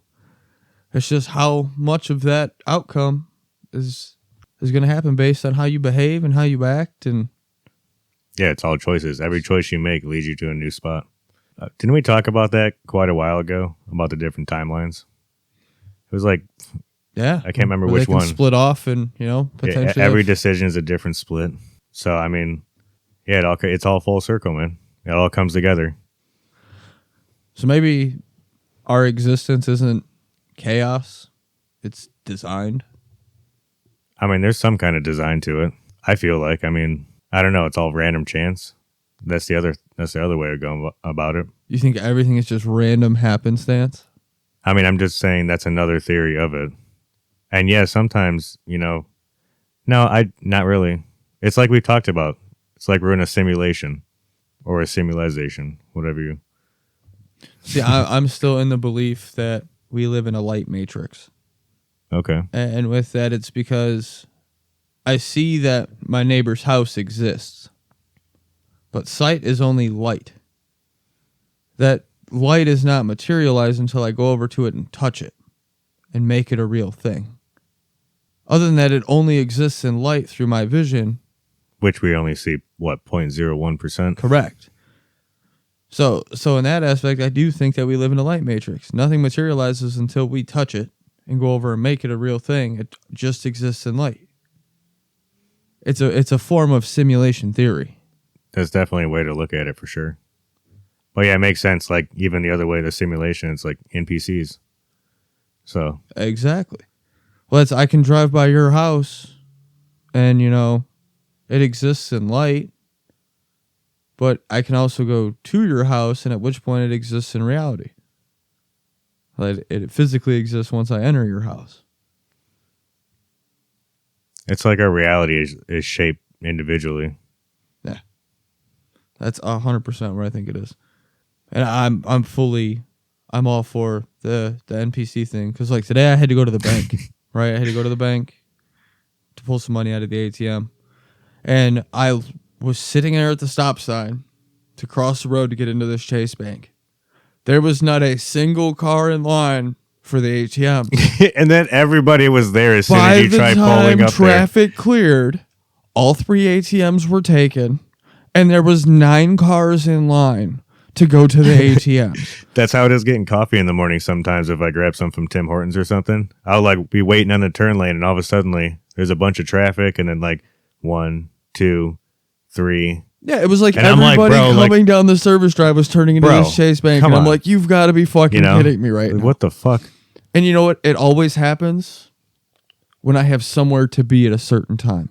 Speaker 1: It's just how much of that outcome is going to happen based on how you behave and how you act. And
Speaker 3: yeah, it's all choices. Every choice you make leads you to a new spot. Didn't we talk about that quite a while ago, about the different timelines? It was like,
Speaker 1: yeah,
Speaker 3: I can't remember
Speaker 1: which
Speaker 3: which one.
Speaker 1: Split off and, potentially.
Speaker 3: Yeah, every decision is a different split. So, I mean, yeah, it's all full circle, man. It all comes together.
Speaker 1: So maybe our existence isn't chaos. It's designed.
Speaker 3: I mean, there's some kind of design to it. I feel like, I mean, I don't know. It's all random chance. That's the other way of going about it.
Speaker 1: You think everything is just random happenstance?
Speaker 3: I mean, I'm just saying that's another theory of it. And yeah, sometimes, no, not really. It's like we've talked about. It's like we're in a simulation or a simulation, whatever you.
Speaker 1: See, I'm still in the belief that we live in a light matrix.
Speaker 3: Okay.
Speaker 1: And with that, it's because I see that my neighbor's house exists, but sight is only light. That light is not materialized until I go over to it and touch it and make it a real thing. Other than that, it only exists in light through my vision.
Speaker 3: Which we only see, 0.01%?
Speaker 1: Correct. So in that aspect, I do think that we live in a light matrix. Nothing materializes until we touch it and go over and make it a real thing. It just exists in light. It's a form of simulation theory.
Speaker 3: That's definitely a way to look at it for sure. But yeah, it makes sense. Like even the other way, the simulation, it's like NPCs. So
Speaker 1: exactly. Well, I can drive by your house, and it exists in light. But I can also go to your house, and at which point it exists in reality. Like it physically exists once I enter your house.
Speaker 3: It's like our reality is shaped individually.
Speaker 1: Yeah, that's 100% where I think it is. And I'm all for the NPC thing, because like today I had to go to the bank, right? I had to go to the bank to pull some money out of the ATM, and I was sitting there at the stop sign to cross the road to get into this Chase Bank. There was not a single car in line for the ATM.
Speaker 3: And then everybody was there as soon as you tried pulling up there. By the time
Speaker 1: traffic cleared, all 3 ATMs were taken, and there was 9 cars in line to go to the ATMs.
Speaker 3: That's how it is getting coffee in the morning sometimes. If I grab some from Tim Hortons or something, I'll like be waiting on the turn lane, and all of a sudden there's a bunch of traffic, and then like 1, 2, 3.
Speaker 1: Yeah, it was like
Speaker 3: and
Speaker 1: everybody coming down the service drive was turning into this Chase Bank, and I'm like, you've got to be fucking kidding me right now.
Speaker 3: What the fuck?
Speaker 1: And you know what? It always happens when I have somewhere to be at a certain time.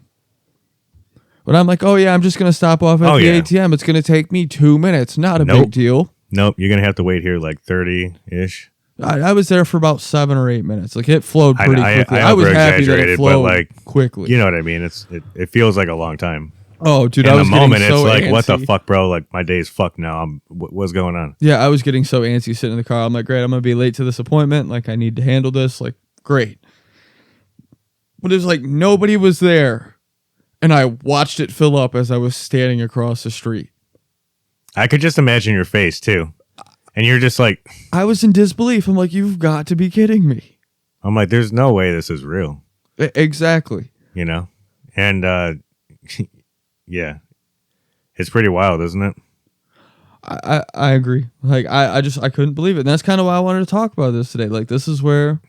Speaker 1: When I'm like, oh yeah, I'm just going to stop off at the ATM. It's going to take me 2 minutes. Not a big deal.
Speaker 3: Nope, you're going to have to wait here like 30-ish.
Speaker 1: I was there for about 7 or 8 minutes. Like it flowed pretty quickly.
Speaker 3: I
Speaker 1: was happy that it flowed quickly.
Speaker 3: You know what I mean? It feels like a long time.
Speaker 1: Oh, dude,
Speaker 3: in
Speaker 1: I was
Speaker 3: the moment,
Speaker 1: getting so
Speaker 3: it's like,
Speaker 1: antsy.
Speaker 3: what the fuck, bro? Like, my day's fucked now. What's going on?
Speaker 1: Yeah, I was getting so antsy sitting in the car. I'm like, great, I'm going to be late to this appointment. Like, I need to handle this. Like, great. But it was like nobody was there. And I watched it fill up as I was standing across the street.
Speaker 3: I could just imagine your face, too. And you're just like,
Speaker 1: I was in disbelief. I'm like, you've got to be kidding me.
Speaker 3: I'm like, there's no way this is real.
Speaker 1: Exactly.
Speaker 3: You know? And, yeah. It's pretty wild, isn't it?
Speaker 1: I agree. Like, I couldn't believe it. And that's kind of why I wanted to talk about this today. Like, this is where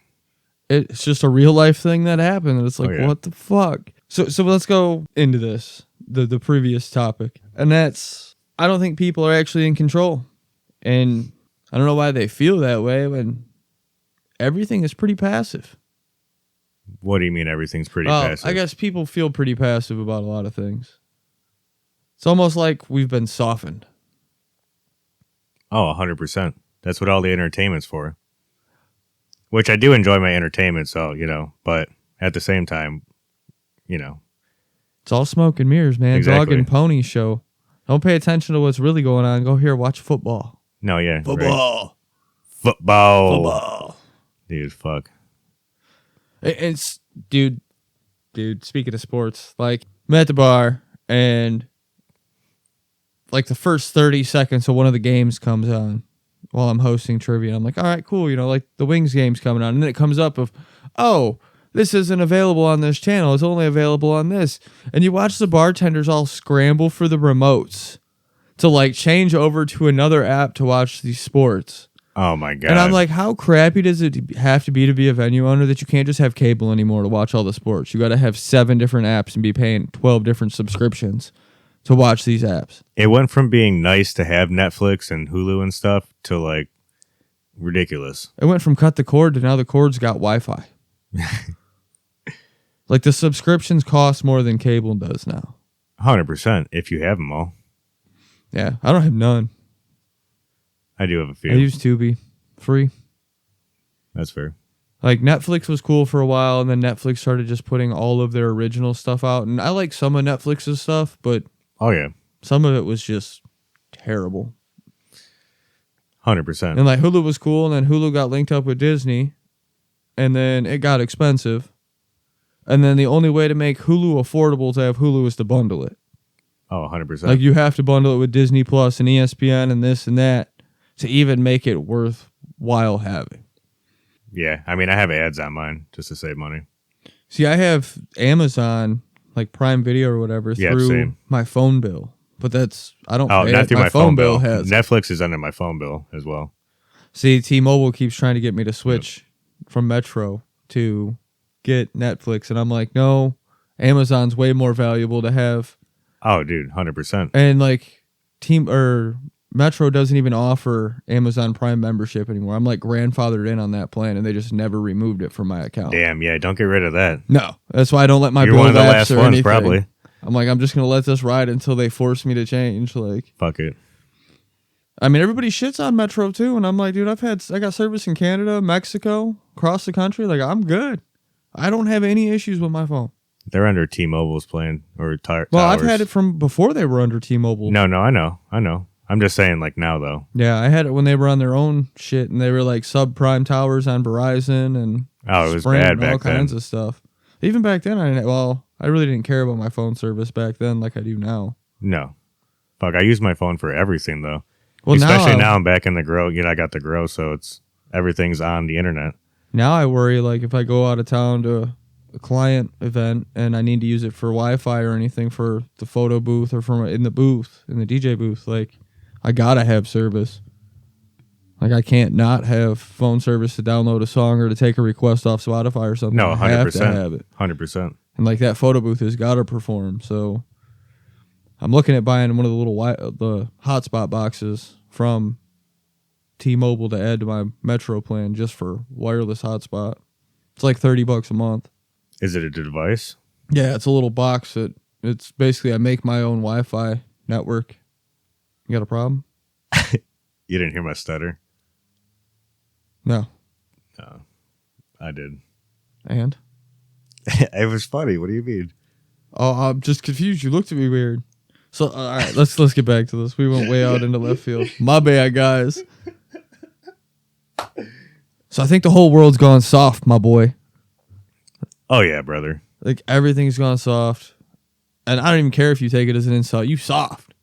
Speaker 1: it's just a real life thing that happened. And it's like, what the fuck? So let's go into this, the previous topic. And that's, I don't think people are actually in control. And I don't know why they feel that way when everything is pretty passive.
Speaker 3: What do you mean everything's pretty passive?
Speaker 1: I guess people feel pretty passive about a lot of things. It's almost like we've been softened.
Speaker 3: Oh, 100%. That's what all the entertainment's for. Which I do enjoy my entertainment, so, you know, but at the same time, you know.
Speaker 1: It's all smoke and mirrors, man.
Speaker 3: Exactly.
Speaker 1: Dog and pony show. Don't pay attention to what's really going on. Go here, watch football.
Speaker 3: No, yeah.
Speaker 1: Football.
Speaker 3: Right. Football.
Speaker 1: Football.
Speaker 3: Dude, fuck.
Speaker 1: It's, dude, speaking of sports, like, I'm at the bar and like the first 30 seconds of one of the games comes on while I'm hosting trivia. I'm like, all right, cool. You know, like the Wings game's coming on. And then it comes up of, oh, this isn't available on this channel. It's only available on this. And you watch the bartenders all scramble for the remotes to like change over to another app to watch these sports.
Speaker 3: Oh my God.
Speaker 1: And I'm like, how crappy does it have to be a venue owner that you can't just have cable anymore to watch all the sports? You got to have 7 different apps and be paying 12 different subscriptions to watch these apps.
Speaker 3: It went from being nice to have Netflix and Hulu and stuff to like ridiculous.
Speaker 1: It went from cut the cord to now the cord's got Wi-Fi. Like the subscriptions cost more than cable does now.
Speaker 3: 100% if you have them all.
Speaker 1: Yeah, I don't have none.
Speaker 3: I do have a few.
Speaker 1: I use Tubi. Free.
Speaker 3: That's fair.
Speaker 1: Like Netflix was cool for a while, and then Netflix started just putting all of their original stuff out. And I like some of Netflix's stuff, but
Speaker 3: oh yeah,
Speaker 1: some of it was just terrible.
Speaker 3: 100%.
Speaker 1: And like Hulu was cool, and then Hulu got linked up with Disney, and then it got expensive. And then the only way to make Hulu affordable to have Hulu is to bundle it.
Speaker 3: Oh, 100%.
Speaker 1: Like you have to bundle it with Disney Plus and ESPN and this and that to even make it worthwhile having.
Speaker 3: Yeah, I mean, I have ads on mine just to save money.
Speaker 1: See, I have Amazon, like Prime Video or whatever, through my phone bill. But that's, I don't pay
Speaker 3: not
Speaker 1: it.
Speaker 3: through my phone bill.
Speaker 1: Has
Speaker 3: Netflix is under my phone bill as well.
Speaker 1: See, T-Mobile keeps trying to get me to switch from Metro to get Netflix. And I'm like, no, Amazon's way more valuable to have.
Speaker 3: Oh, dude, 100%.
Speaker 1: And like Metro doesn't even offer Amazon Prime membership anymore. I'm like grandfathered in on that plan, and they just never removed it from my account.
Speaker 3: Damn, yeah, don't get rid of that.
Speaker 1: No, that's why I don't let my
Speaker 3: You're
Speaker 1: bill
Speaker 3: one of the
Speaker 1: lapse
Speaker 3: last
Speaker 1: or
Speaker 3: ones,
Speaker 1: anything.
Speaker 3: probably.
Speaker 1: I'm like, I'm just gonna let this ride until they force me to change. Like,
Speaker 3: fuck it.
Speaker 1: I mean, everybody shits on Metro too, and I'm like, dude, I got service in Canada, Mexico, across the country. Like, I'm good. I don't have any issues with my phone.
Speaker 3: They're under T-Mobile's plan or
Speaker 1: Well,
Speaker 3: towers.
Speaker 1: I've had it from before they were under T-Mobile.
Speaker 3: No, I know. I'm just saying, like now though.
Speaker 1: Yeah, I had it when they were on their own shit, and they were like subprime towers on Verizon and
Speaker 3: it was
Speaker 1: Sprint
Speaker 3: bad
Speaker 1: and
Speaker 3: back
Speaker 1: all
Speaker 3: then.
Speaker 1: kinds of stuff. Even back then, I really didn't care about my phone service back then like I do now.
Speaker 3: No, fuck, I use my phone for everything though.
Speaker 1: Well,
Speaker 3: especially now I'm back in the grow. You know, I got the grow, so everything's on the internet.
Speaker 1: Now I worry, like if I go out of town to a client event and I need to use it for Wi-Fi or anything for the photo booth or in the DJ booth, like I gotta have service. Like I can't not have phone service to download a song or to take a request off Spotify or something.
Speaker 3: No, 100%.
Speaker 1: I have to have it.
Speaker 3: 100%.
Speaker 1: And like that photo booth has got to perform. So I'm looking at buying one of the little the hotspot boxes from T-Mobile to add to my Metro plan just for wireless hotspot. It's like $30 a month.
Speaker 3: Is it a device?
Speaker 1: Yeah, it's a little box that it's basically I make my own Wi-Fi network. You got a problem?
Speaker 3: You didn't hear my stutter?
Speaker 1: No.
Speaker 3: No, I did.
Speaker 1: And?
Speaker 3: It was funny. What do you mean?
Speaker 1: Oh, I'm just confused. You looked at me weird. So, all right, let's get back to this. We went way out into left field. My bad, guys. So I think the whole world's gone soft, my boy.
Speaker 3: Oh, yeah, brother.
Speaker 1: Like, everything's gone soft. And I don't even care if you take it as an insult. You soft.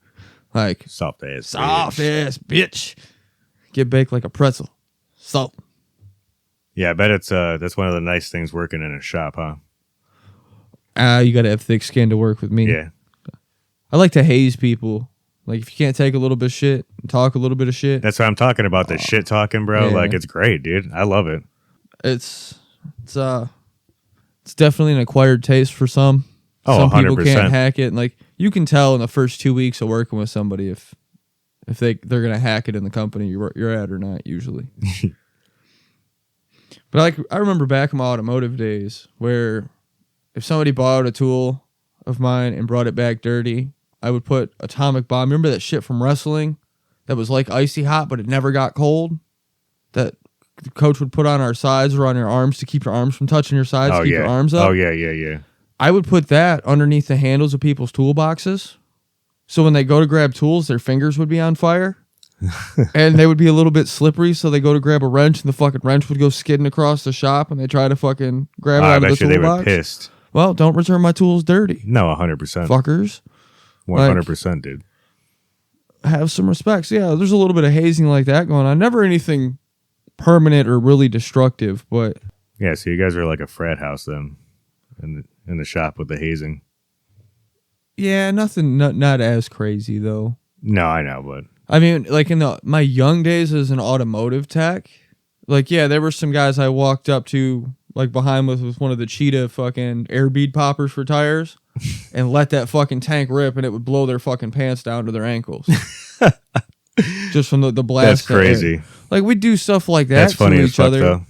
Speaker 1: Like,
Speaker 3: Soft ass.
Speaker 1: soft ass bitch. get baked like a pretzel. So.
Speaker 3: Yeah, I bet it's that's one of the nice things working in a shop, huh?
Speaker 1: You got to have thick skin to work with me.
Speaker 3: Yeah.
Speaker 1: I like to haze people. Like, if you can't take a little bit of shit and talk a little bit of shit.
Speaker 3: That's what I'm talking about, the shit talking, bro.
Speaker 1: Yeah.
Speaker 3: Like, it's great, dude. I love it.
Speaker 1: It's definitely an acquired taste for some.
Speaker 3: Oh,
Speaker 1: some
Speaker 3: 100%.
Speaker 1: people can't hack it. And, like, you can tell in the first 2 weeks of working with somebody if they're going to hack it in the company you're at or not, usually. But, like, I remember back in my automotive days where if somebody borrowed a tool of mine and brought it back dirty, I would put atomic bomb. Remember that shit from wrestling that was like icy hot, but it never got cold? That the coach would put on our sides or on your arms to keep your arms from touching your sides, to keep your arms up.
Speaker 3: Oh, yeah.
Speaker 1: I would put that underneath the handles of people's toolboxes. So when they go to grab tools, their fingers would be on fire. And they would be a little bit slippery, so they go to grab a wrench, and the fucking wrench would go skidding across the shop, and they try to fucking grab it out of the toolbox.
Speaker 3: I bet you they were pissed.
Speaker 1: Well, don't return my tools dirty.
Speaker 3: No, 100%.
Speaker 1: Fuckers.
Speaker 3: 100%, dude.
Speaker 1: Have some respect. So, yeah, there's a little bit of hazing like that going on. Never anything permanent or really destructive, but...
Speaker 3: Yeah, so you guys are like a frat house then, in the shop with the hazing.
Speaker 1: Yeah, nothing, not as crazy, though.
Speaker 3: No, I know, but...
Speaker 1: I mean, like in my young days as an automotive tech, like, yeah, there were some guys I walked up to, like, behind with one of the Cheetah fucking air bead poppers for tires and let that fucking tank rip, and it would blow their fucking pants down to their ankles. Just from the blast.
Speaker 3: That's crazy.
Speaker 1: Like, we do stuff like that
Speaker 3: That's funny
Speaker 1: to
Speaker 3: as
Speaker 1: each
Speaker 3: fuck,
Speaker 1: other.
Speaker 3: though.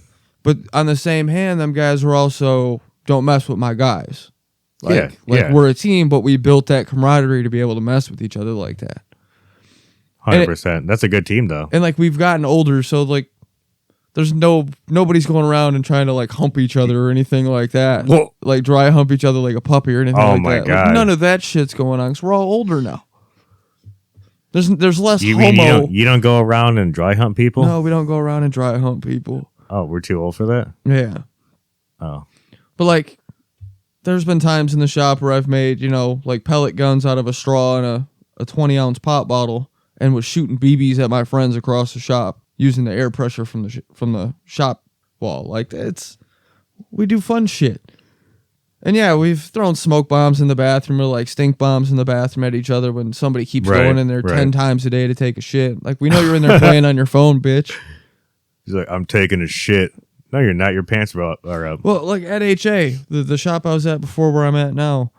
Speaker 1: But on the same hand, them guys were also, don't mess with my guys. Like, we're a team, but we built that camaraderie to be able to mess with each other like that.
Speaker 3: 100%. That's a good team, though.
Speaker 1: And, like, we've gotten older, so, like, there's nobody's going around and trying to, like, hump each other or anything like that.
Speaker 3: Whoa.
Speaker 1: Like, dry hump each other like a puppy or anything like
Speaker 3: my
Speaker 1: that.
Speaker 3: God.
Speaker 1: Like, none of that shit's going on because we're all older now. There's less
Speaker 3: You
Speaker 1: homo.
Speaker 3: mean you don't go around and dry hump people?
Speaker 1: No, we don't go around and dry hump people.
Speaker 3: Oh, we're too old for that?
Speaker 1: Yeah.
Speaker 3: Oh.
Speaker 1: But, like, there's been times in the shop where I've made, like, pellet guns out of a straw and a 20-ounce pop bottle and was shooting BBs at my friends across the shop using the air pressure from the shop wall. Like, we do fun shit. And yeah, we've thrown smoke bombs in the bathroom or like stink bombs in the bathroom at each other when somebody keeps going in there 10 times a day to take a shit. Like, we know you're in there playing on your phone, bitch.
Speaker 3: He's like, I'm taking a shit. No, you're not. Your pants are up.
Speaker 1: Well, like at HA, the shop I was at before where I'm at now,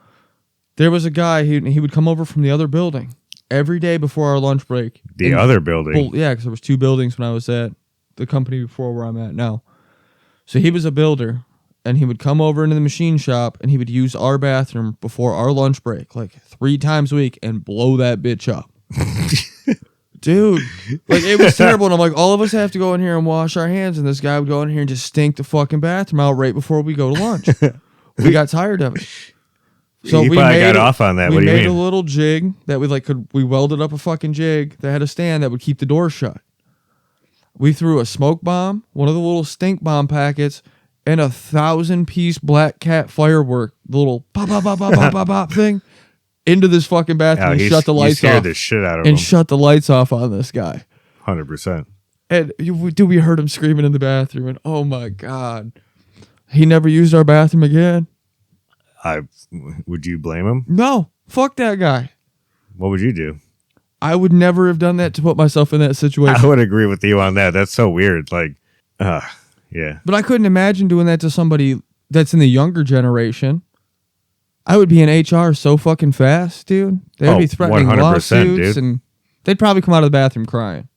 Speaker 1: there was a guy, he would come over from the other building every day before our lunch break.
Speaker 3: The other building?
Speaker 1: Yeah, because there was 2 buildings when I was at the company before where I'm at now. So he was a builder, and he would come over into the machine shop, and he would use our bathroom before our lunch break, like 3 times a week, and blow that bitch up. Dude, like, it was terrible. And I'm like, all of us have to go in here and wash our hands, and this guy would go in here and just stink the fucking bathroom out right before we go to lunch. We got tired of it. So
Speaker 3: you probably got off on that. What do you mean?
Speaker 1: We made a little jig that we welded up a fucking jig that had a stand that would keep the door shut. We threw a smoke bomb, one of the little stink bomb packets, and a 1,000-piece black cat firework, the little pop, pop, pop, pop, pop, pop, pop thing, into this fucking bathroom and shut the lights off.
Speaker 3: Scared the shit out of him.
Speaker 1: And shut the lights off on this guy.
Speaker 3: 100%.
Speaker 1: And we heard him screaming in the bathroom, and oh my God. He never used our bathroom again.
Speaker 3: Would you blame him?
Speaker 1: No, fuck that guy.
Speaker 3: What would you do?
Speaker 1: I would never have done that to put myself in that situation.
Speaker 3: I would agree with you on that. That's so weird. Like, yeah.
Speaker 1: But I couldn't imagine doing that to somebody that's in the younger generation. I would be in HR so fucking fast, dude. They would be threatening
Speaker 3: 100%,
Speaker 1: lawsuits,
Speaker 3: dude.
Speaker 1: and they'd probably come out of the bathroom crying.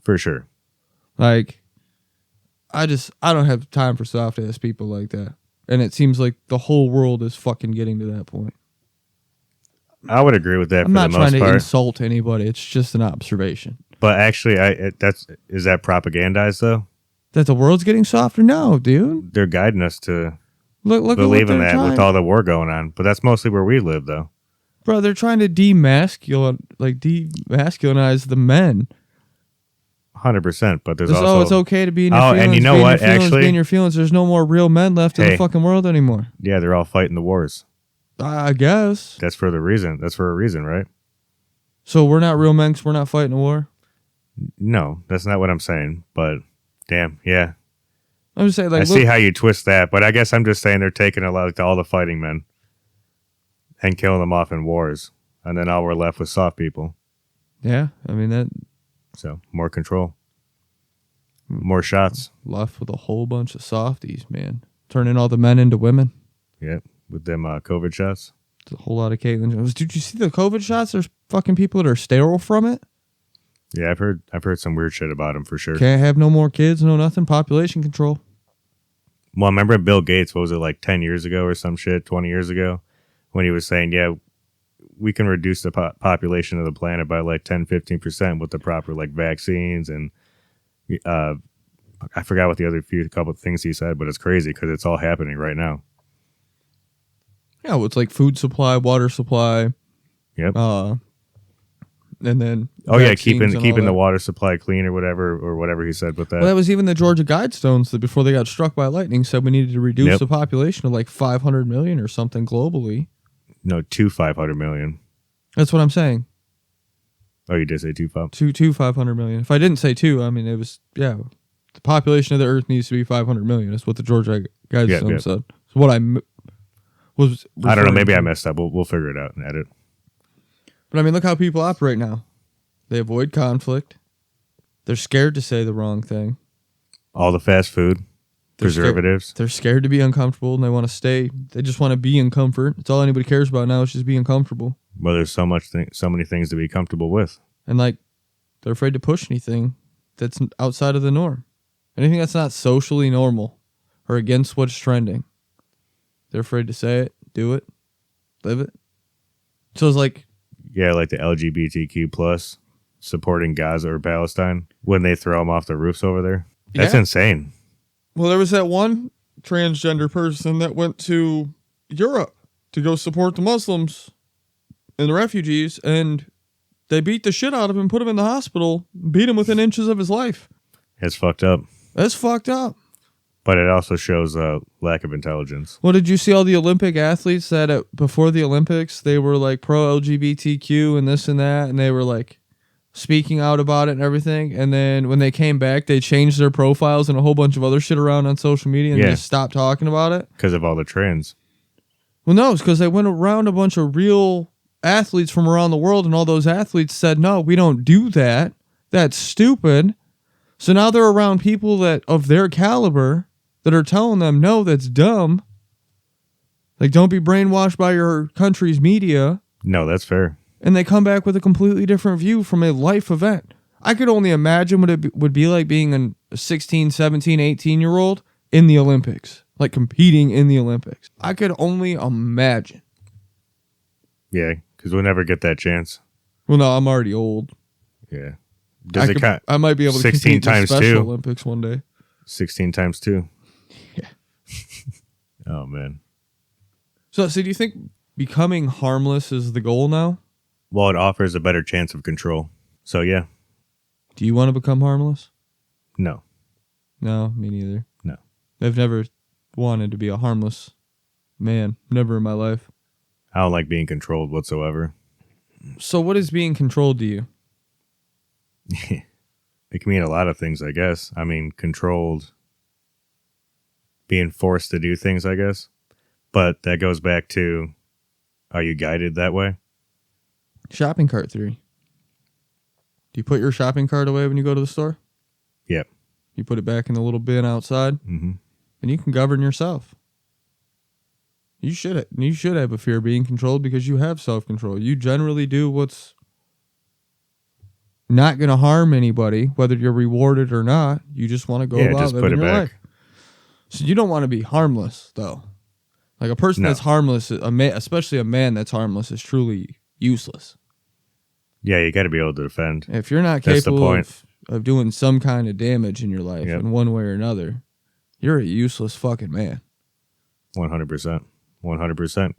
Speaker 3: For sure.
Speaker 1: Like, I don't have time for soft ass people like that. And it seems like the whole world is fucking getting to that point.
Speaker 3: I would agree with that.
Speaker 1: I'm
Speaker 3: for
Speaker 1: not
Speaker 3: the
Speaker 1: trying
Speaker 3: most
Speaker 1: to
Speaker 3: part.
Speaker 1: insult anybody. It's just an observation.
Speaker 3: But actually, is that propagandized though?
Speaker 1: That the world's getting softer? No, dude.
Speaker 3: They're guiding us to
Speaker 1: Look
Speaker 3: believe
Speaker 1: at
Speaker 3: in
Speaker 1: what
Speaker 3: that
Speaker 1: they're
Speaker 3: with all the war going on. But that's mostly where we live, though.
Speaker 1: Bro, they're trying to demasculinize the men.
Speaker 3: 100%. But there's
Speaker 1: It's,
Speaker 3: also
Speaker 1: it's okay to be in your feelings.
Speaker 3: and you know
Speaker 1: be in
Speaker 3: what?
Speaker 1: your feelings,
Speaker 3: Actually,
Speaker 1: be in your feelings. There's no more real men left in the fucking world anymore.
Speaker 3: Yeah, they're all fighting the wars.
Speaker 1: I guess.
Speaker 3: That's for a reason, right?
Speaker 1: So we're not real men because we're not fighting a war?
Speaker 3: No, that's not what I'm saying. But damn, yeah.
Speaker 1: I'm just saying, like,
Speaker 3: I
Speaker 1: look,
Speaker 3: see how you twist that, but I guess I'm just saying they're taking a lot like all the fighting men and killing them off in wars, and then all we're left with soft people.
Speaker 1: yeah, I mean, that
Speaker 3: So more control, more shots.
Speaker 1: left with a whole bunch of softies, man. Turning all the men into women.
Speaker 3: Yep, with them COVID shots.
Speaker 1: There's a whole lot of Caitlyn Jones. Did you see the COVID shots? There's fucking people that are sterile from it.
Speaker 3: Yeah, I've heard some weird shit about them for sure.
Speaker 1: Can't have no more kids, no nothing. Population control.
Speaker 3: Well, I remember Bill Gates, what was it, like 10 years ago or some shit, 20 years ago, when he was saying, yeah, we can reduce the population of the planet by like 10, 15% with the proper like vaccines. And I forgot what the other couple of things he said, but it's crazy because it's all happening right now.
Speaker 1: Yeah, well, it's like food supply, water supply.
Speaker 3: Yep.
Speaker 1: And then
Speaker 3: keeping the water supply clean or whatever he said with that.
Speaker 1: Well, that was even the Georgia Guidestones that before they got struck by lightning said we needed to reduce the population to like 500 million or something globally.
Speaker 3: No, to 500 million.
Speaker 1: That's what I'm saying.
Speaker 3: Oh, you did say 500?
Speaker 1: To 500 million. If I didn't say two, I mean, it was, yeah, the population of the earth needs to be 500 million. That's what the Georgia Guidestones said. So what I was
Speaker 3: I don't know, maybe I messed up. We'll figure it out and edit.
Speaker 1: But I mean, look how people operate now. They avoid conflict. They're scared to say the wrong thing.
Speaker 3: All the fast food, preservatives.
Speaker 1: They're scared to be uncomfortable and they want to stay. They just want to be in comfort. It's all anybody cares about now is just being comfortable.
Speaker 3: Well, there's so many things to be comfortable with.
Speaker 1: And like, they're afraid to push anything that's outside of the norm. Anything that's not socially normal or against what's trending. They're afraid to say it, do it, live it. So it's like,
Speaker 3: yeah, like the LGBTQ plus supporting Gaza or Palestine when they throw them off the roofs over there. That's insane.
Speaker 1: Well, there was that one transgender person that went to Europe to go support the Muslims and the refugees, and they beat the shit out of him, put him in the hospital, beat him within inches of his life.
Speaker 3: It's fucked up.
Speaker 1: That's fucked up.
Speaker 3: But it also shows a lack of intelligence.
Speaker 1: Well, did you see all the Olympic athletes that before the Olympics, they were like pro LGBTQ and this and that, and they were like speaking out about it and everything. And then when they came back, they changed their profiles and a whole bunch of other shit around on social media and just stopped talking about it.
Speaker 3: Because of all the trends.
Speaker 1: Well, no, it's because they went around a bunch of real athletes from around the world, and all those athletes said, no, we don't do that. That's stupid. So now they're around people that of their caliber that are telling them, no, that's dumb. Like, don't be brainwashed by your country's media.
Speaker 3: No, that's fair.
Speaker 1: And they come back with a completely different view from a life event. I could only imagine what it would be like being a 16, 17, 18-year-old in the Olympics. Like, competing in the Olympics. I could only imagine.
Speaker 3: Yeah, because we'll never get that chance.
Speaker 1: Well, no, I'm already old.
Speaker 3: Yeah.
Speaker 1: I might be able to
Speaker 3: 16
Speaker 1: compete in
Speaker 3: times
Speaker 1: the Special
Speaker 3: 2.
Speaker 1: Olympics one day.
Speaker 3: 16 times 2.
Speaker 1: Yeah.
Speaker 3: Oh, man.
Speaker 1: So do you think becoming harmless is the goal now?
Speaker 3: Well, it offers a better chance of control. So, yeah.
Speaker 1: Do you want to become harmless?
Speaker 3: No.
Speaker 1: No, me neither.
Speaker 3: No.
Speaker 1: I've never wanted to be a harmless man. Never in my life.
Speaker 3: I don't like being controlled whatsoever.
Speaker 1: So what is being controlled to you?
Speaker 3: It can mean a lot of things, I guess. I mean, controlled, being forced to do things, I guess. But that goes back to, are you guided that way?
Speaker 1: Shopping cart theory. Do you put your shopping cart away when you go to the store?
Speaker 3: Yep.
Speaker 1: You put it back in the little bin outside?
Speaker 3: Mm-hmm.
Speaker 1: And you can govern yourself. You should have a fear of being controlled because you have self-control. You generally do what's not going to harm anybody, whether you're rewarded or not. You just want to go about living your life. So you don't want to be harmless, though. Like a person that's harmless, especially a man that's harmless, is truly useless.
Speaker 3: Yeah, you got to be able to defend.
Speaker 1: If you're not capable of doing some kind of damage in your life in one way or another, you're a useless fucking man.
Speaker 3: 100%. 100%.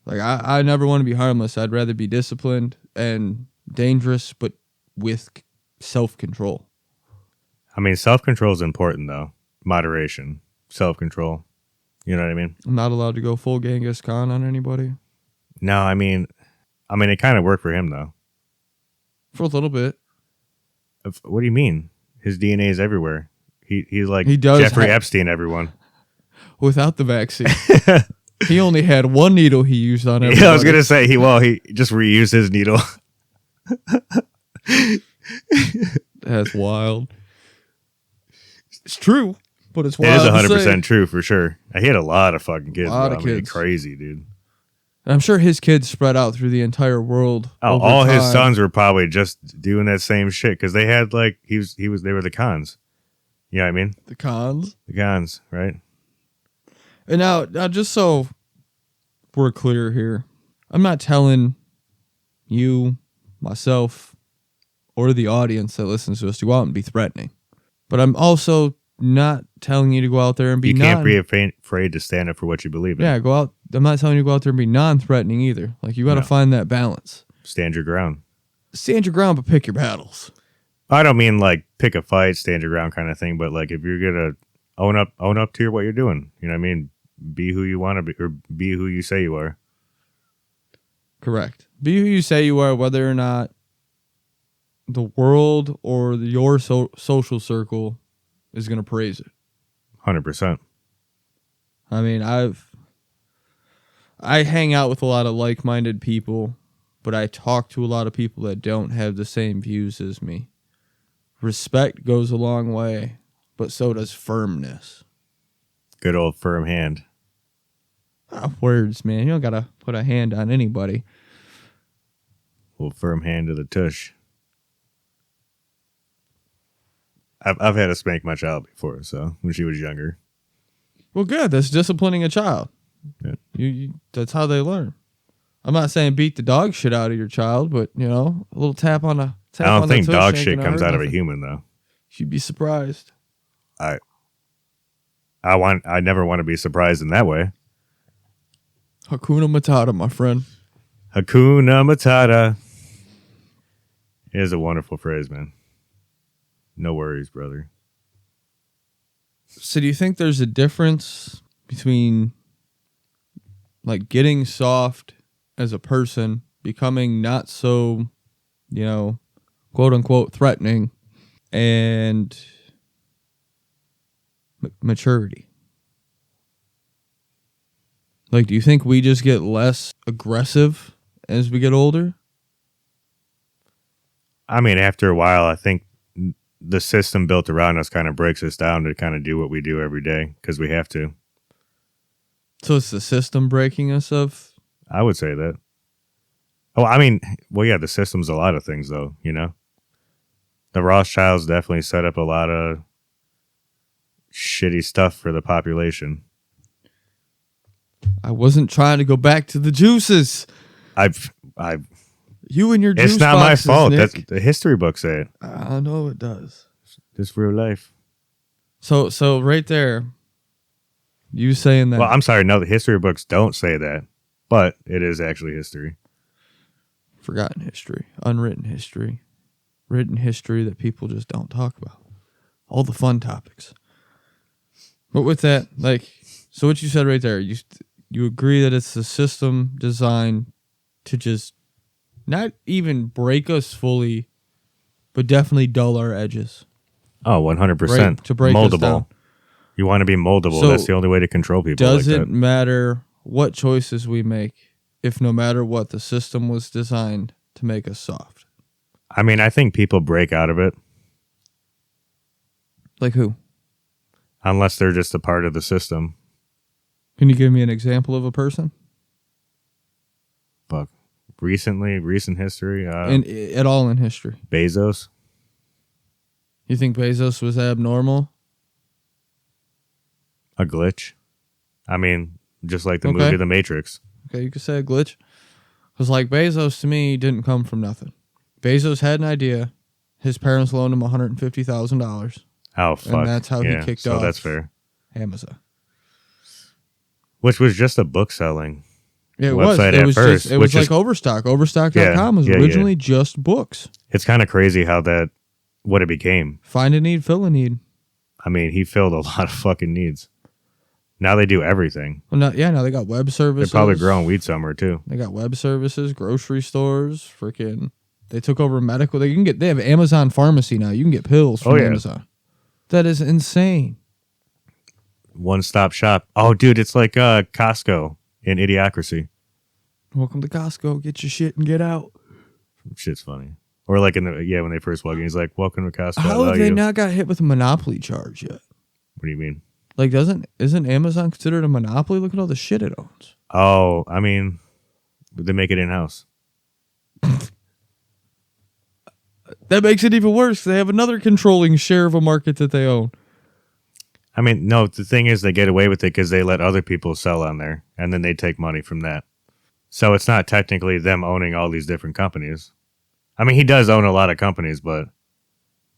Speaker 1: Like, I never want to be harmless. I'd rather be disciplined and dangerous, but with self-control.
Speaker 3: I mean, self-control is important, though. Moderation. Self-control. You know what I mean?
Speaker 1: I'm not allowed to go full Genghis Khan on anybody.
Speaker 3: No, I mean, it kind of worked for him, though.
Speaker 1: For a little bit.
Speaker 3: What do you mean? His DNA is everywhere. He's like
Speaker 1: He does
Speaker 3: Jeffrey
Speaker 1: ha-
Speaker 3: Epstein, everyone.
Speaker 1: Without the vaccine. He only had one needle he used on everybody.
Speaker 3: Yeah, I was gonna say he just reused his needle.
Speaker 1: That's wild. It's true, but it's
Speaker 3: It
Speaker 1: wild.
Speaker 3: is
Speaker 1: to
Speaker 3: 100%
Speaker 1: say.
Speaker 3: true for sure. He had a lot of fucking kids.
Speaker 1: A lot
Speaker 3: bro.
Speaker 1: of
Speaker 3: I mean,
Speaker 1: kids.
Speaker 3: crazy, dude.
Speaker 1: And I'm sure his kids spread out through the entire world.
Speaker 3: Oh,
Speaker 1: over
Speaker 3: all his
Speaker 1: time.
Speaker 3: sons were probably just doing that same shit because they had like they were the cons. You know what I mean?
Speaker 1: The cons.
Speaker 3: The cons, right?
Speaker 1: And now, just so we're clear here, I'm not telling you, myself, or the audience that listens to us to go out and be threatening. But I'm also not telling you to go out there and be
Speaker 3: You can't be afraid to stand up for what you believe in.
Speaker 1: Yeah, go out. I'm not telling you to go out there and be non-threatening either. Like, you got to
Speaker 3: No.
Speaker 1: find that balance.
Speaker 3: Stand your ground.
Speaker 1: Stand your ground, but pick your battles.
Speaker 3: I don't mean like pick a fight, stand your ground kind of thing, but like if you're gonna own up to what you're doing, you know what I mean? Be who you want to be, or be who you say you are.
Speaker 1: Correct. Be who you say you are, whether or not the world or your social circle is going to praise it.
Speaker 3: 100%.
Speaker 1: I mean, I hang out with a lot of like-minded people, but I talk to a lot of people that don't have the same views as me. Respect goes a long way, but so does firmness.
Speaker 3: Good old firm hand.
Speaker 1: Words, man. You don't got to put a hand on anybody.
Speaker 3: Old firm hand to the tush. I've had to spank my child before, so when she was younger.
Speaker 1: Well, good. That's disciplining a child.
Speaker 3: Yeah.
Speaker 1: That's how they learn. I'm not saying beat the dog shit out of your child, but, a little tap on the
Speaker 3: I don't think
Speaker 1: tush
Speaker 3: dog
Speaker 1: ain't
Speaker 3: shit
Speaker 1: gonna
Speaker 3: comes
Speaker 1: hurt
Speaker 3: out of a
Speaker 1: nothing.
Speaker 3: human though.
Speaker 1: You'd be surprised.
Speaker 3: I never want to be surprised in that way.
Speaker 1: Hakuna Matata, my friend.
Speaker 3: Hakuna Matata. It is a wonderful phrase, man. No worries, brother.
Speaker 1: So do you think there's a difference between like getting soft as a person, becoming not so, quote unquote threatening, and maturity? Like, do you think we just get less aggressive as we get older?
Speaker 3: I mean, after a while, I think the system built around us kind of breaks us down to kind of do what we do every day because we have to.
Speaker 1: So it's the system breaking us of?
Speaker 3: I would say that. Oh, I mean, well, yeah, the system's a lot of things, though, The Rothschilds definitely set up a lot of shitty stuff for the population.
Speaker 1: I wasn't trying to go back to the juices. You and your juice
Speaker 3: It's not
Speaker 1: boxes,
Speaker 3: my fault.
Speaker 1: Nick.
Speaker 3: That's the history books say it.
Speaker 1: I know it does.
Speaker 3: It's real life.
Speaker 1: So right there, you saying that.
Speaker 3: Well, I'm sorry. No, the history books don't say that, but it is actually history.
Speaker 1: Forgotten history, unwritten history, written history that people just don't talk about. All the fun topics. But with that, so what you said right there, you agree that it's the system designed to just not even break us fully, but definitely dull our edges.
Speaker 3: Oh, 100%.
Speaker 1: To break us
Speaker 3: moldable.
Speaker 1: down.
Speaker 3: You want to be moldable.
Speaker 1: So,
Speaker 3: that's the only way to control people.
Speaker 1: Doesn't matter what choices we make, if no matter what, the system was designed to make us soft.
Speaker 3: I mean, I think people break out of it.
Speaker 1: Like who?
Speaker 3: Unless they're just a part of the system.
Speaker 1: Can you give me an example of a person?
Speaker 3: Fuck. Recent history.
Speaker 1: At all in history.
Speaker 3: Bezos.
Speaker 1: You think Bezos was abnormal?
Speaker 3: A glitch. I mean, just like the
Speaker 1: Okay.
Speaker 3: movie The Matrix.
Speaker 1: Okay, you could say a glitch. Because Bezos to me didn't come from nothing. Bezos had an idea. His parents loaned him $150,000.
Speaker 3: Oh, fuck.
Speaker 1: And that's how he kicked off.
Speaker 3: So that's fair.
Speaker 1: Amazon.
Speaker 3: Which was just a book selling.
Speaker 1: Yeah, it
Speaker 3: website
Speaker 1: was.
Speaker 3: at
Speaker 1: It was
Speaker 3: first,
Speaker 1: just, it was
Speaker 3: which
Speaker 1: like
Speaker 3: is-
Speaker 1: Overstock. Overstock.com was
Speaker 3: Yeah,
Speaker 1: originally just books.
Speaker 3: It's kind of crazy how what it became.
Speaker 1: Find a need, fill a need.
Speaker 3: I mean, he filled a lot of fucking needs. Now they do everything.
Speaker 1: Well, now they got web
Speaker 3: They're
Speaker 1: services.
Speaker 3: probably growing weed somewhere too.
Speaker 1: They got web services, grocery stores, freaking They took over medical. They have Amazon Pharmacy now. You can get pills from Amazon. That is insane.
Speaker 3: One-stop shop. Oh, dude, it's like Costco in Idiocracy.
Speaker 1: Welcome to Costco. Get your shit and get out.
Speaker 3: Shit's funny. Or like when they first walk in, he's like, "Welcome to Costco."
Speaker 1: How have they not got hit with a monopoly charge yet?
Speaker 3: What do you mean?
Speaker 1: Like, isn't Amazon considered a monopoly? Look at all the shit it owns.
Speaker 3: Oh, I mean, they make it in-house.
Speaker 1: That makes it even worse. They have another controlling share of a market that they own.
Speaker 3: I mean, no, the thing is they get away with it because they let other people sell on there, and then they take money from that. So it's not technically them owning all these different companies. I mean, he does own a lot of companies, but...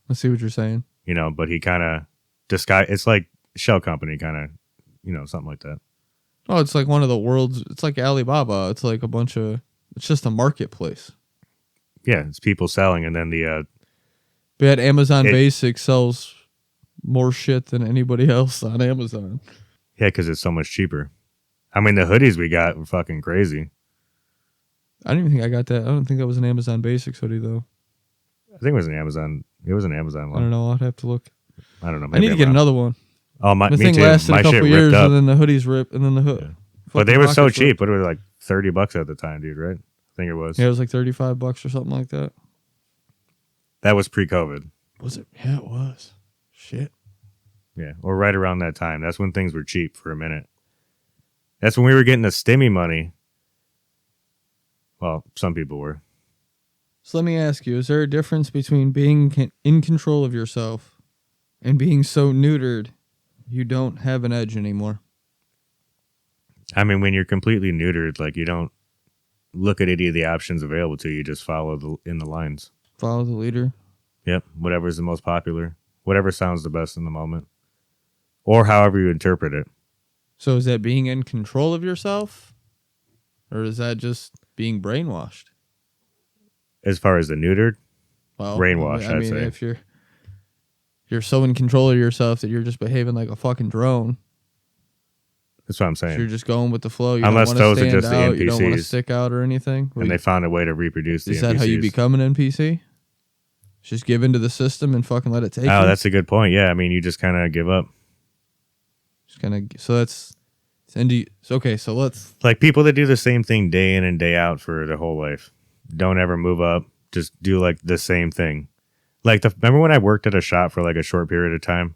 Speaker 1: I see what you're saying.
Speaker 3: You know, but he kind of... It's like shell company kind of, something like that.
Speaker 1: Oh, it's like one of the world's... It's like Alibaba. It's like a bunch of... It's just a marketplace.
Speaker 3: Yeah, it's people selling, and then the...
Speaker 1: But Amazon Basics sells more shit than anybody else on Amazon.
Speaker 3: Yeah, because it's so much cheaper. I mean, the hoodies we got were fucking crazy.
Speaker 1: I don't even think I got that. I don't think that was an Amazon Basics hoodie, though.
Speaker 3: I think it was an Amazon. It was an Amazon one.
Speaker 1: I don't know. I'd have to look.
Speaker 3: I don't know.
Speaker 1: I need to get another one.
Speaker 3: Oh,
Speaker 1: the
Speaker 3: me
Speaker 1: thing
Speaker 3: too.
Speaker 1: lasted
Speaker 3: My
Speaker 1: a couple
Speaker 3: shit
Speaker 1: years,
Speaker 3: ripped up.
Speaker 1: and then the hoodies ripped, and then the hood.
Speaker 3: Yeah. But they were so cheap. What were they, like $30 at the time, dude? Right? I think it was.
Speaker 1: Yeah, it was like $35 or something like that.
Speaker 3: That was pre-COVID.
Speaker 1: Was it? Yeah, it was. Shit.
Speaker 3: Yeah, or right around that time. That's when things were cheap for a minute. That's when we were getting the stimmy money. Well, some people were.
Speaker 1: So let me ask you, is there a difference between being in control of yourself and being so neutered you don't have an edge anymore?
Speaker 3: I mean, when you're completely neutered, like you don't look at any of the options available to you, you just follow in the lines.
Speaker 1: Follow the leader?
Speaker 3: Yep, whatever's the most popular. Whatever sounds the best in the moment. Or however you interpret it.
Speaker 1: So is that being in control of yourself? Or is that just being brainwashed?
Speaker 3: As far as the neutered?
Speaker 1: Well,
Speaker 3: brainwashed, I'd say.
Speaker 1: If you're so in control of yourself that you're just behaving like a fucking drone.
Speaker 3: That's what I'm saying.
Speaker 1: So you're just going with the flow. You
Speaker 3: Unless
Speaker 1: don't want to
Speaker 3: those are
Speaker 1: stand
Speaker 3: just the
Speaker 1: out. You don't want to
Speaker 3: NPCs.
Speaker 1: stick out or anything.
Speaker 3: And they found a way to reproduce the NPCs.
Speaker 1: Is that how you become an NPC? Just give into the system and fucking let it take you?
Speaker 3: Oh, that's a good point. Yeah, I mean, you just kind of give up.
Speaker 1: Just kind of. So that's. Okay, so let's.
Speaker 3: Like people that do the same thing day in and day out for their whole life. Don't ever move up. Just do like the same thing. Like remember when I worked at a shop for like a short period of time?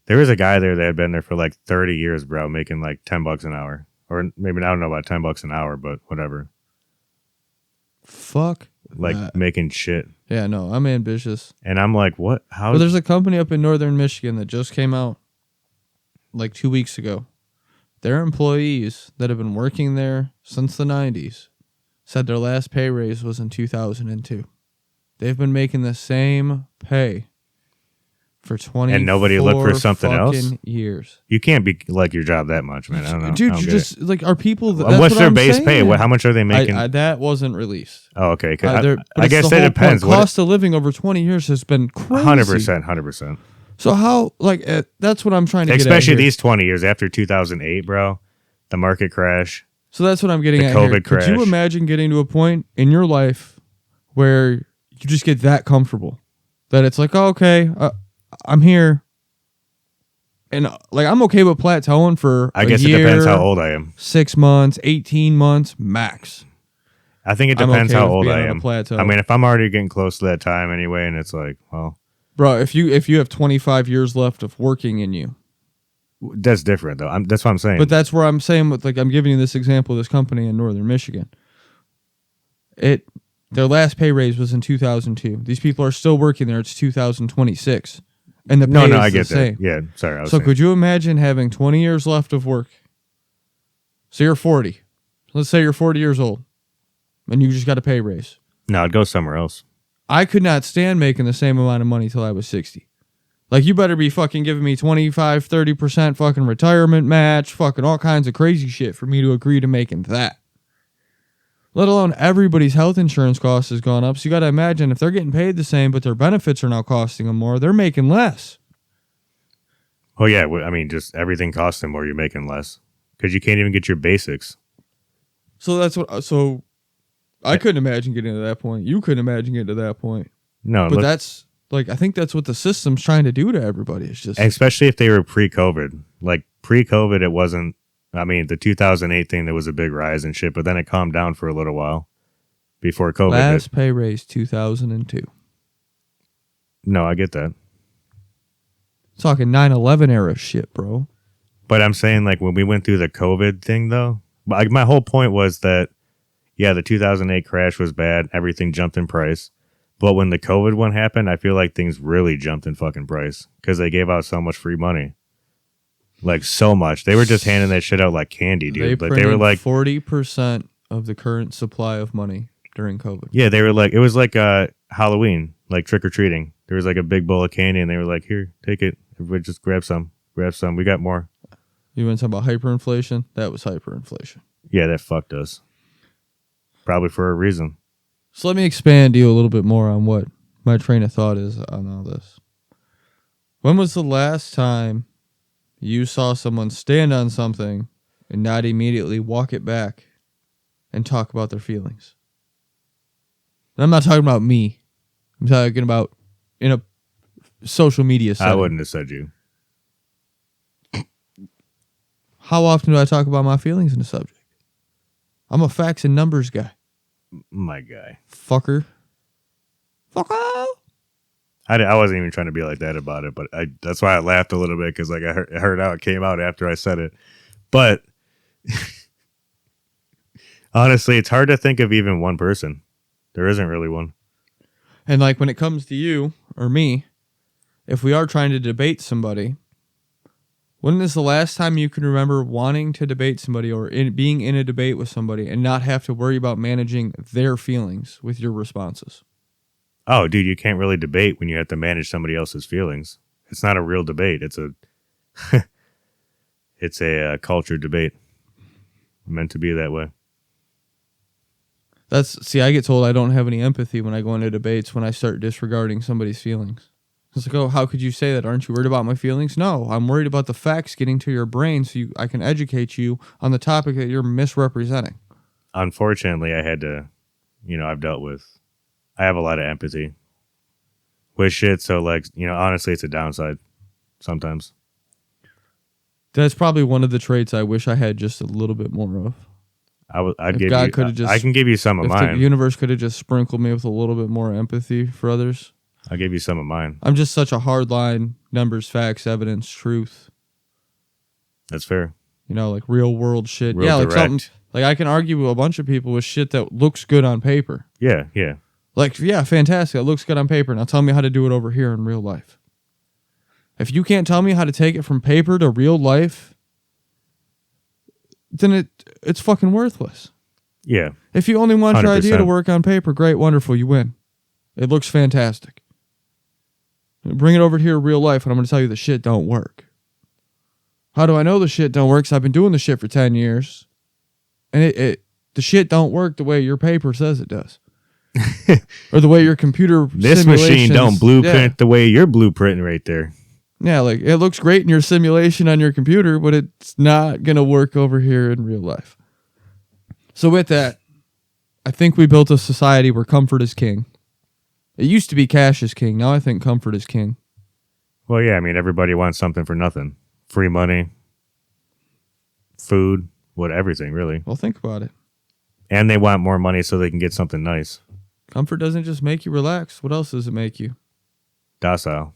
Speaker 3: There was a guy there that had been there for like 30 years, bro, making like $10 an hour. Or maybe I don't know about $10 an hour, but whatever.
Speaker 1: Fuck.
Speaker 3: Like
Speaker 1: that.
Speaker 3: making shit.
Speaker 1: Yeah, no, I'm ambitious.
Speaker 3: And I'm like, what? How?
Speaker 1: Well, there's a company up in northern Michigan that just came out like 2 weeks ago. Their employees that have been working there since the 90s said their last pay raise was in 2002. They've been making the same pay for 20
Speaker 3: and nobody looked for something else.
Speaker 1: Years.
Speaker 3: You can't be like your job that much, man. I don't know.
Speaker 1: Dude, you just like are people.
Speaker 3: What's their base pay? How much are they making?
Speaker 1: That wasn't released.
Speaker 3: Oh, okay.
Speaker 1: I guess it depends. Cost of living over 20 years has been crazy.
Speaker 3: 100%.
Speaker 1: So how that's what I'm trying to get at.
Speaker 3: Especially these 20 years after 2008, bro. The market crash.
Speaker 1: So that's what I'm getting at.
Speaker 3: COVID
Speaker 1: here.
Speaker 3: crash.
Speaker 1: Could you imagine getting to a point in your life where you just get that comfortable that it's like, oh, okay, I'm here, and like I'm okay with plateauing for
Speaker 3: I guess
Speaker 1: year,
Speaker 3: it depends how old I am.
Speaker 1: 6 months, 18 months max.
Speaker 3: I think it depends how old I am.
Speaker 1: Plateau.
Speaker 3: I mean, if I'm already getting close to that time anyway, and it's like, well,
Speaker 1: bro, if you have 25 years left of working in you,
Speaker 3: that's different though. That's what I'm saying.
Speaker 1: But that's where I'm saying with I'm giving you this example of this company in northern Michigan. Their last pay raise was in 2002. These people are still working there. It's 2026. And the pay is
Speaker 3: I get
Speaker 1: the same.
Speaker 3: that. Yeah, sorry.
Speaker 1: So could you imagine having 20 years left of work? So you're 40. Let's say you're 40 years old and you just got a pay raise.
Speaker 3: No, I'd go somewhere else.
Speaker 1: I could not stand making the same amount of money till I was 60. Like, you better be fucking giving me 25, 30% fucking retirement match, fucking all kinds of crazy shit for me to agree to making that. Let alone everybody's health insurance cost has gone up. So you got to imagine if they're getting paid the same, but their benefits are now costing them more, they're making less.
Speaker 3: Oh, yeah. I mean, just everything costs them more. You're making less because you can't even get your basics.
Speaker 1: So that's what. So I couldn't imagine getting to that point. You couldn't imagine getting to that point.
Speaker 3: No,
Speaker 1: But that's like, I think that's what the system's trying to do to everybody. It's just,
Speaker 3: especially if they were pre-COVID. Like pre-COVID, it wasn't. I mean, the 2008 thing, there was a big rise and shit, but then it calmed down for a little while before COVID.
Speaker 1: Last pay raise 2002.
Speaker 3: No, I get that.
Speaker 1: Talking 9/11 era shit, bro.
Speaker 3: But I'm saying, like, when we went through the COVID thing, though, like, my whole point was that, yeah, the 2008 crash was bad. Everything jumped in price. But when the COVID one happened, I feel like things really jumped in fucking price because they gave out so much free money. Like, so much. They were just handing that shit out like candy, dude. They were like
Speaker 1: 40% of the current supply of money during COVID.
Speaker 3: Yeah, they were like, it was like Halloween, like trick-or-treating. There was like a big bowl of candy, and they were like, here, take it. Everybody just grab some. Grab some. We got more.
Speaker 1: You want to talk about hyperinflation? That was hyperinflation.
Speaker 3: Yeah, that fucked us. Probably for a reason.
Speaker 1: So let me expand you a little bit more on what my train of thought is on all this. When was the last time you saw someone stand on something and not immediately walk it back and talk about their feelings? And I'm not talking about me. I'm talking about in a social media setting.
Speaker 3: I wouldn't have said you.
Speaker 1: How often do I talk about my feelings in the subject? I'm a facts and numbers guy.
Speaker 3: My guy.
Speaker 1: Fucker. Fucker.
Speaker 3: I wasn't even trying to be like that about it, but that's why I laughed a little bit because like I heard how it came out after I said it. But honestly, it's hard to think of even one person. There isn't really one.
Speaker 1: And like when it comes to you or me, if we are trying to debate somebody, when is the last time you can remember wanting to debate somebody or being in a debate with somebody and not have to worry about managing their feelings with your responses?
Speaker 3: Oh, dude, you can't really debate when you have to manage somebody else's feelings. It's not a real debate. It's a culture debate. Meant to be that way.
Speaker 1: I get told I don't have any empathy when I go into debates when I start disregarding somebody's feelings. It's like, oh, how could you say that? Aren't you worried about my feelings? No, I'm worried about the facts getting to your brain so I can educate you on the topic that you're misrepresenting.
Speaker 3: Unfortunately, I had to, I have a lot of empathy with shit. So, like, honestly, it's a downside sometimes.
Speaker 1: That's probably one of the traits I wish I had just a little bit more of.
Speaker 3: I can give you some of mine.
Speaker 1: If the universe could have just sprinkled me with a little bit more empathy for others.
Speaker 3: I'll give you some of mine.
Speaker 1: I'm just such a hard line, numbers, facts, evidence, truth.
Speaker 3: That's fair.
Speaker 1: Like real world shit.
Speaker 3: Real
Speaker 1: yeah, like
Speaker 3: direct.
Speaker 1: something like I can argue with a bunch of people with shit that looks good on paper.
Speaker 3: Yeah, yeah.
Speaker 1: Like, yeah, fantastic. It looks good on paper. Now tell me how to do it over here in real life. If you can't tell me how to take it from paper to real life, then it's fucking worthless.
Speaker 3: Yeah.
Speaker 1: If you only want your
Speaker 3: 100%.
Speaker 1: idea to work on paper, great, wonderful, you win. It looks fantastic. Bring it over here in real life, and I'm going to tell you the shit don't work. How do I know the shit don't work? 'Cause I've been doing the shit for 10 years. And the shit don't work the way your paper says it does. Or the way your computer
Speaker 3: This machine don't blueprint the way you're blueprinting right there.
Speaker 1: Yeah, like it looks great in your simulation on your computer, but it's not going to work over here in real life. So with that, I think we built a society where comfort is king. It used to be cash is king. Now I think comfort is king.
Speaker 3: Well, yeah, I mean, everybody wants something for nothing. Free money, food, everything, really.
Speaker 1: Well, think about it.
Speaker 3: And they want more money so they can get something nice.
Speaker 1: Comfort doesn't just make you relax. What else does it make you?
Speaker 3: Docile.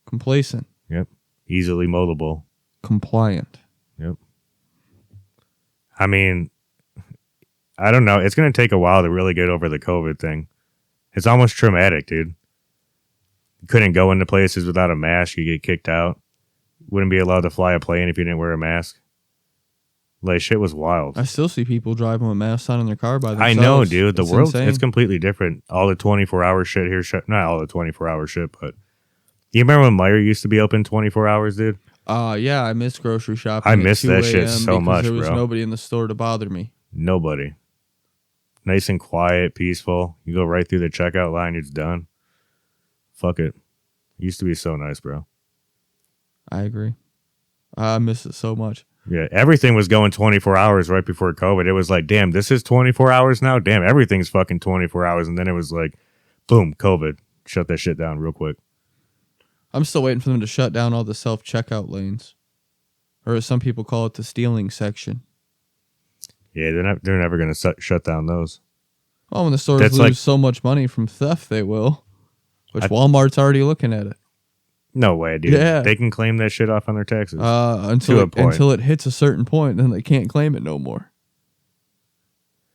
Speaker 1: Complacent.
Speaker 3: Yep. Easily moldable.
Speaker 1: Compliant.
Speaker 3: Yep. I mean, I don't know. It's going to take a while to really get over the COVID thing. It's almost traumatic, dude. You couldn't go into places without a mask. You get kicked out. Wouldn't be allowed to fly a plane if you didn't wear a mask. Like, shit was wild.
Speaker 1: I still see people driving with masks on in their car by themselves.
Speaker 3: I know, dude. The world,
Speaker 1: insane.
Speaker 3: it's completely different. All the 24-hour shit here, not all the 24-hour shit, but you remember when Meijer used to be open 24 hours, dude?
Speaker 1: Yeah, I miss grocery shopping.
Speaker 3: I miss that shit so much,
Speaker 1: there was
Speaker 3: bro.
Speaker 1: nobody in the store to bother me.
Speaker 3: Nobody. Nice and quiet, peaceful. You go right through the checkout line, it's done. Fuck it. Used to be so nice, bro.
Speaker 1: I agree. I miss it so much.
Speaker 3: Yeah, everything was going 24 hours right before COVID. It was like, damn, this is 24 hours now? Damn, everything's fucking 24 hours. And then it was like, boom, COVID. Shut that shit down real quick.
Speaker 1: I'm still waiting for them to shut down all the self-checkout lanes. Or as some people call it, the stealing section.
Speaker 3: Yeah, they're never going to shut down those.
Speaker 1: Well, when the stores lose
Speaker 3: like,
Speaker 1: so much money from theft, they will. Which Walmart's already looking at it.
Speaker 3: No way, dude.
Speaker 1: Yeah.
Speaker 3: They can claim that shit off on their taxes.
Speaker 1: Until it hits a certain point, then they can't claim it no more.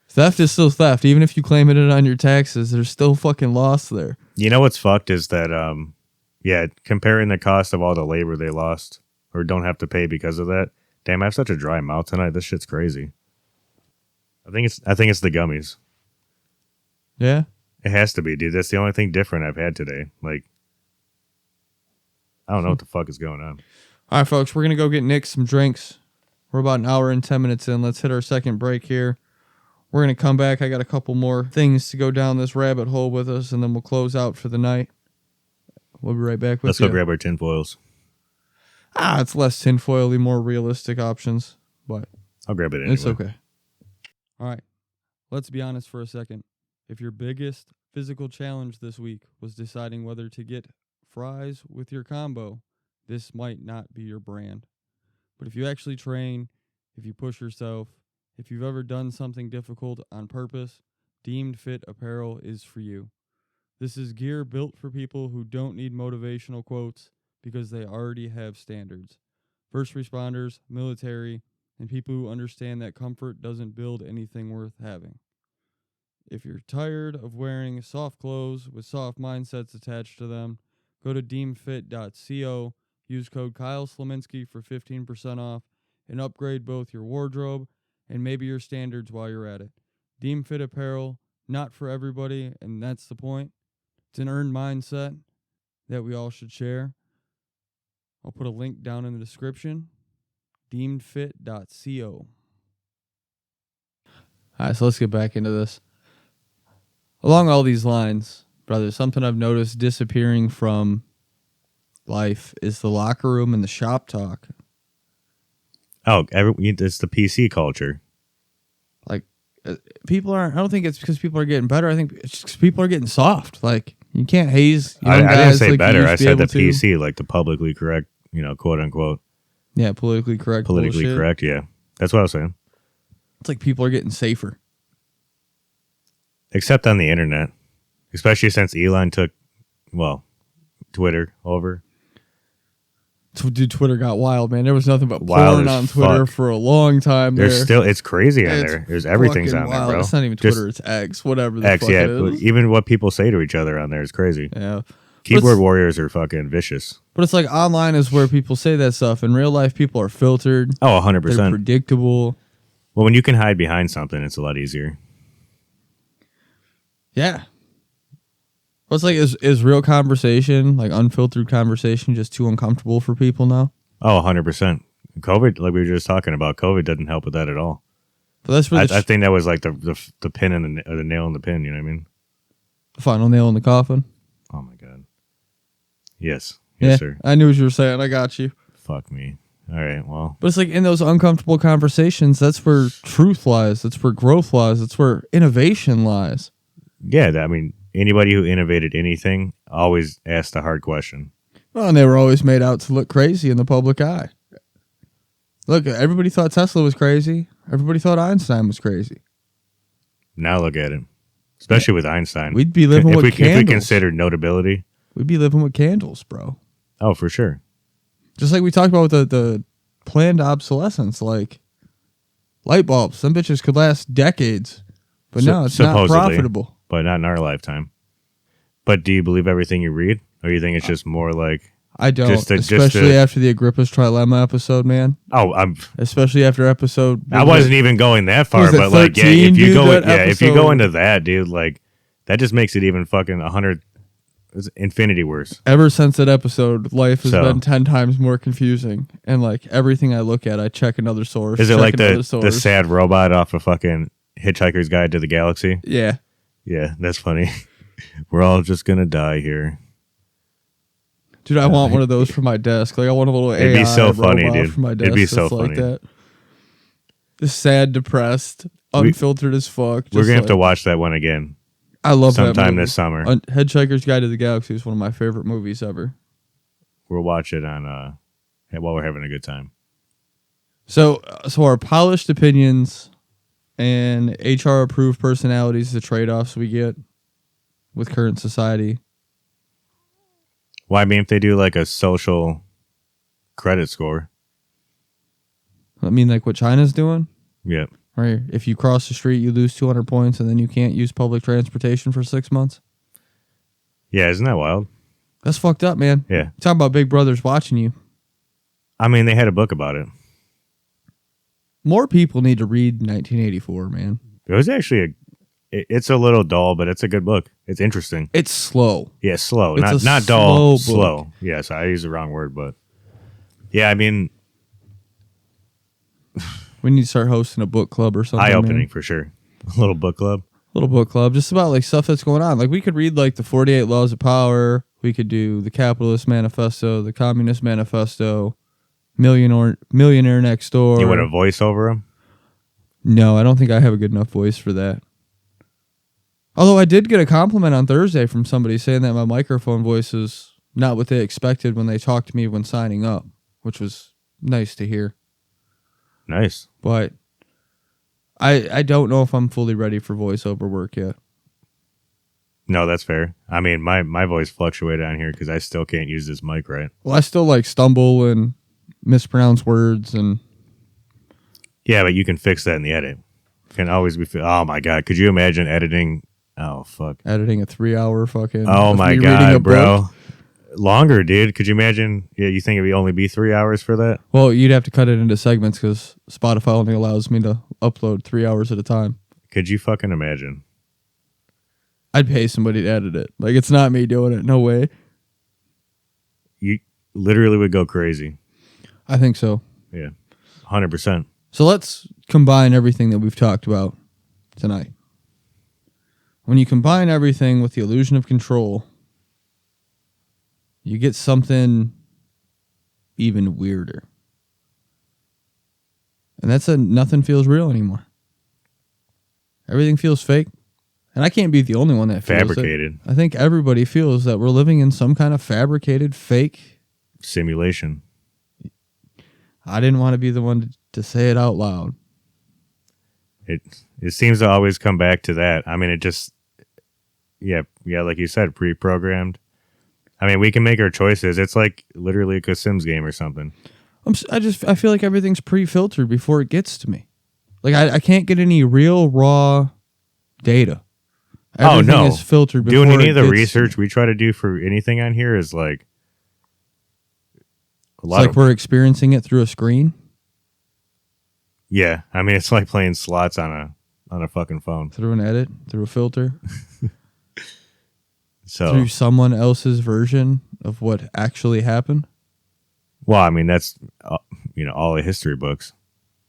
Speaker 1: Theft is still theft. Even if you claim it on your taxes, there's still fucking loss there.
Speaker 3: You know what's fucked is that, comparing the cost of all the labor they lost or don't have to pay because of that. Damn, I have such a dry mouth tonight. This shit's crazy. I think it's the gummies.
Speaker 1: Yeah?
Speaker 3: It has to be, dude. That's the only thing different I've had today. Like, I don't know what the fuck is going on.
Speaker 1: All right, folks, we're going to go get Nick some drinks. We're about an hour and 10 minutes in. Let's hit our second break here. We're going to come back. I got a couple more things to go down this rabbit hole with us, and then we'll close out for the night. We'll be right back with
Speaker 3: Let's
Speaker 1: you.
Speaker 3: go grab our tinfoils.
Speaker 1: It's less tinfoily, more realistic options, but
Speaker 3: I'll grab it anyway.
Speaker 1: It's okay. All right, let's be honest for a second. If your biggest physical challenge this week was deciding whether to get fries with your combo, this might not be your brand. But if you actually train, if you push yourself, if you've ever done something difficult on purpose, Deemed Fit apparel is for you. This is gear built for people who don't need motivational quotes because they already have standards. First responders, military, and people who understand that comfort doesn't build anything worth having. If you're tired of wearing soft clothes with soft mindsets attached to them, go to deemfit.co, use code Kyle Slominski for 15% off, and upgrade both your wardrobe and maybe your standards while you're at it. Deem Fit apparel, not for everybody, and that's the point. It's an earned mindset that we all should share. I'll put a link down in the description. Deemedfit.co. All right, so let's get back into this. Along all these lines, brother, something I've noticed disappearing from life is the locker room and the shop talk.
Speaker 3: Oh, it's the PC culture.
Speaker 1: Like, people aren't, I don't think it's because people are getting better. I think it's just 'cause people are getting soft. Like, you can't haze young
Speaker 3: I didn't
Speaker 1: guys
Speaker 3: say
Speaker 1: like
Speaker 3: better.
Speaker 1: you used
Speaker 3: I
Speaker 1: to be
Speaker 3: said the
Speaker 1: able to.
Speaker 3: PC, like the publicly correct, quote unquote.
Speaker 1: Yeah, politically correct
Speaker 3: Politically
Speaker 1: bullshit.
Speaker 3: correct, yeah. That's what I was saying.
Speaker 1: It's like people are getting safer.
Speaker 3: Except on the internet. Especially since Elon took, Twitter over.
Speaker 1: Dude, Twitter got wild, man. There was nothing but
Speaker 3: Wild
Speaker 1: porn
Speaker 3: as
Speaker 1: on Twitter
Speaker 3: fuck.
Speaker 1: for a long time.
Speaker 3: It's crazy on
Speaker 1: It's
Speaker 3: there. There's everything's
Speaker 1: fucking
Speaker 3: on there,
Speaker 1: wild.
Speaker 3: bro.
Speaker 1: It's not even Twitter, it's X, whatever the
Speaker 3: X,
Speaker 1: fuck
Speaker 3: yeah.
Speaker 1: it
Speaker 3: But
Speaker 1: is.
Speaker 3: even what people say to each other on there is crazy.
Speaker 1: Yeah.
Speaker 3: Keyboard warriors are fucking vicious.
Speaker 1: But it's like online is where people say that stuff. In real life, people are filtered.
Speaker 3: Oh,
Speaker 1: They're
Speaker 3: 100%.
Speaker 1: predictable.
Speaker 3: Well, when you can hide behind something, it's a lot easier.
Speaker 1: Yeah. Well, it's like, is real conversation, like unfiltered conversation, just too uncomfortable for people now?
Speaker 3: Oh, 100%. COVID, like we were just talking about, COVID doesn't help with that at all.
Speaker 1: But that's where
Speaker 3: I think that was like the pin in the nail in the pin, you know what I mean?
Speaker 1: the final nail in the coffin.
Speaker 3: Oh, my God. Yes. Yes, sir.
Speaker 1: I knew what you were saying. I got you.
Speaker 3: Fuck me. All right, well.
Speaker 1: But it's like in those uncomfortable conversations, that's where truth lies. That's where growth lies. That's where innovation lies.
Speaker 3: Yeah, anybody who innovated anything always asked a hard question.
Speaker 1: Well, and they were always made out to look crazy in the public eye. Look, everybody thought Tesla was crazy. Everybody thought Einstein was crazy.
Speaker 3: Now look at it. Especially with Einstein.
Speaker 1: We'd be living with candles.
Speaker 3: If we considered notability.
Speaker 1: We'd be living with candles, bro.
Speaker 3: Oh, for sure.
Speaker 1: Just like we talked about with the planned obsolescence, like light bulbs. Some bitches could last decades. But no, it's not profitable.
Speaker 3: But not in our lifetime. But do you believe everything you read? Or you think it's just more like...
Speaker 1: I don't. Especially after the Agrippa's Trilemma episode, man.
Speaker 3: Oh,
Speaker 1: especially after episode...
Speaker 3: I wasn't even going that far, but
Speaker 1: 13,
Speaker 3: like, yeah, if you
Speaker 1: dude,
Speaker 3: if you go into that, dude, like, that just makes it even fucking 100... infinity worse.
Speaker 1: Ever since that episode, life has been 10 times more confusing. And like, everything I look at, I check another source.
Speaker 3: Is it like the sad robot off of fucking Hitchhiker's Guide to the Galaxy?
Speaker 1: Yeah.
Speaker 3: Yeah, that's funny. We're all just gonna die here.
Speaker 1: Dude, I want one of those for my desk. Like, I want a little AI
Speaker 3: It'd be so funny,
Speaker 1: robot
Speaker 3: dude.
Speaker 1: for my desk.
Speaker 3: It'd be so
Speaker 1: like
Speaker 3: funny.
Speaker 1: that. Just sad, depressed, unfiltered as fuck.
Speaker 3: We're gonna have to watch that one again.
Speaker 1: I love that
Speaker 3: sometime
Speaker 1: movie.
Speaker 3: this summer.
Speaker 1: Hitchhiker's Guide to the Galaxy is one of my favorite movies ever.
Speaker 3: We'll watch it on while we're having a good time.
Speaker 1: So our polished opinions and HR approved personalities, the trade-offs we get with current society.
Speaker 3: Well, I mean, if they do like a social credit score.
Speaker 1: I mean, like what China's doing?
Speaker 3: Yeah.
Speaker 1: Right. If you cross the street, you lose 200 points and then you can't use public transportation for 6 months.
Speaker 3: Yeah, isn't that wild?
Speaker 1: That's fucked up, man.
Speaker 3: Yeah.
Speaker 1: Talk about Big Brother's watching you.
Speaker 3: I mean, they had a book about it.
Speaker 1: More people need to read 1984, man.
Speaker 3: It was actually it's a little dull, but it's a good book. It's interesting.
Speaker 1: It's slow.
Speaker 3: Yeah, slow.
Speaker 1: It's
Speaker 3: Not
Speaker 1: a
Speaker 3: dull,
Speaker 1: slow
Speaker 3: slow.
Speaker 1: book.
Speaker 3: Yes, I used the wrong word, but yeah, I mean,
Speaker 1: We need to start hosting a book club or something.
Speaker 3: eye-opening
Speaker 1: man.
Speaker 3: for sure. A little book club.
Speaker 1: Little book club, just about like stuff that's going on. Like we could read like the 48 Laws of Power. We could do the Capitalist Manifesto, the Communist Manifesto, Millionaire Next Door.
Speaker 3: You want to voice over them?
Speaker 1: No, I don't think I have a good enough voice for that. Although I did get a compliment on Thursday from somebody saying that my microphone voice is not what they expected when they talked to me when signing up, which was nice to hear.
Speaker 3: Nice.
Speaker 1: But I don't know if I'm fully ready for voiceover work yet.
Speaker 3: No, that's fair. I mean, my voice fluctuated on here because I still can't use this mic right.
Speaker 1: Well, I still like stumble and mispronounce words and...
Speaker 3: Yeah, but you can fix that in the edit. Can always be. Oh my god, could you imagine editing? Oh fuck.
Speaker 1: editing a 3-hour fucking...
Speaker 3: Oh
Speaker 1: of
Speaker 3: my
Speaker 1: me reading a
Speaker 3: god,
Speaker 1: book.
Speaker 3: bro. Longer, dude. Could you imagine? Yeah, you think it'd only be 3 hours for that?
Speaker 1: Well, you'd have to cut it into segments because Spotify only allows me to upload 3 hours at a time.
Speaker 3: Could you fucking imagine?
Speaker 1: I'd pay somebody to edit it. Like, it's not me doing it. No way.
Speaker 3: You literally would go crazy.
Speaker 1: I think so.
Speaker 3: Yeah, 100%.
Speaker 1: So let's combine everything that we've talked about tonight. When you combine everything with the illusion of control, you get something even weirder. And that's nothing feels real anymore. Everything feels fake. And I can't be the only one that feels
Speaker 3: Fabricated.
Speaker 1: it. I think everybody feels that we're living in some kind of fabricated, fake...
Speaker 3: Simulation.
Speaker 1: I didn't want to be the one to say it out loud.
Speaker 3: It seems to always come back to that. I mean, it just... Yeah, like you said, pre-programmed. I mean, we can make our choices. It's like literally a Sims game or something.
Speaker 1: I feel like everything's pre-filtered before it gets to me. Like I can't get any real raw data. Everything is filtered before
Speaker 3: doing any
Speaker 1: it
Speaker 3: of the
Speaker 1: gets
Speaker 3: research we try to do for anything on here is like a
Speaker 1: It's
Speaker 3: lot.
Speaker 1: like we're experiencing it through a screen.
Speaker 3: Yeah, I mean, it's like playing slots on a fucking phone.
Speaker 1: Through an edit, through a filter,
Speaker 3: So,
Speaker 1: through someone else's version of what actually happened.
Speaker 3: well, I mean, that's all the history books.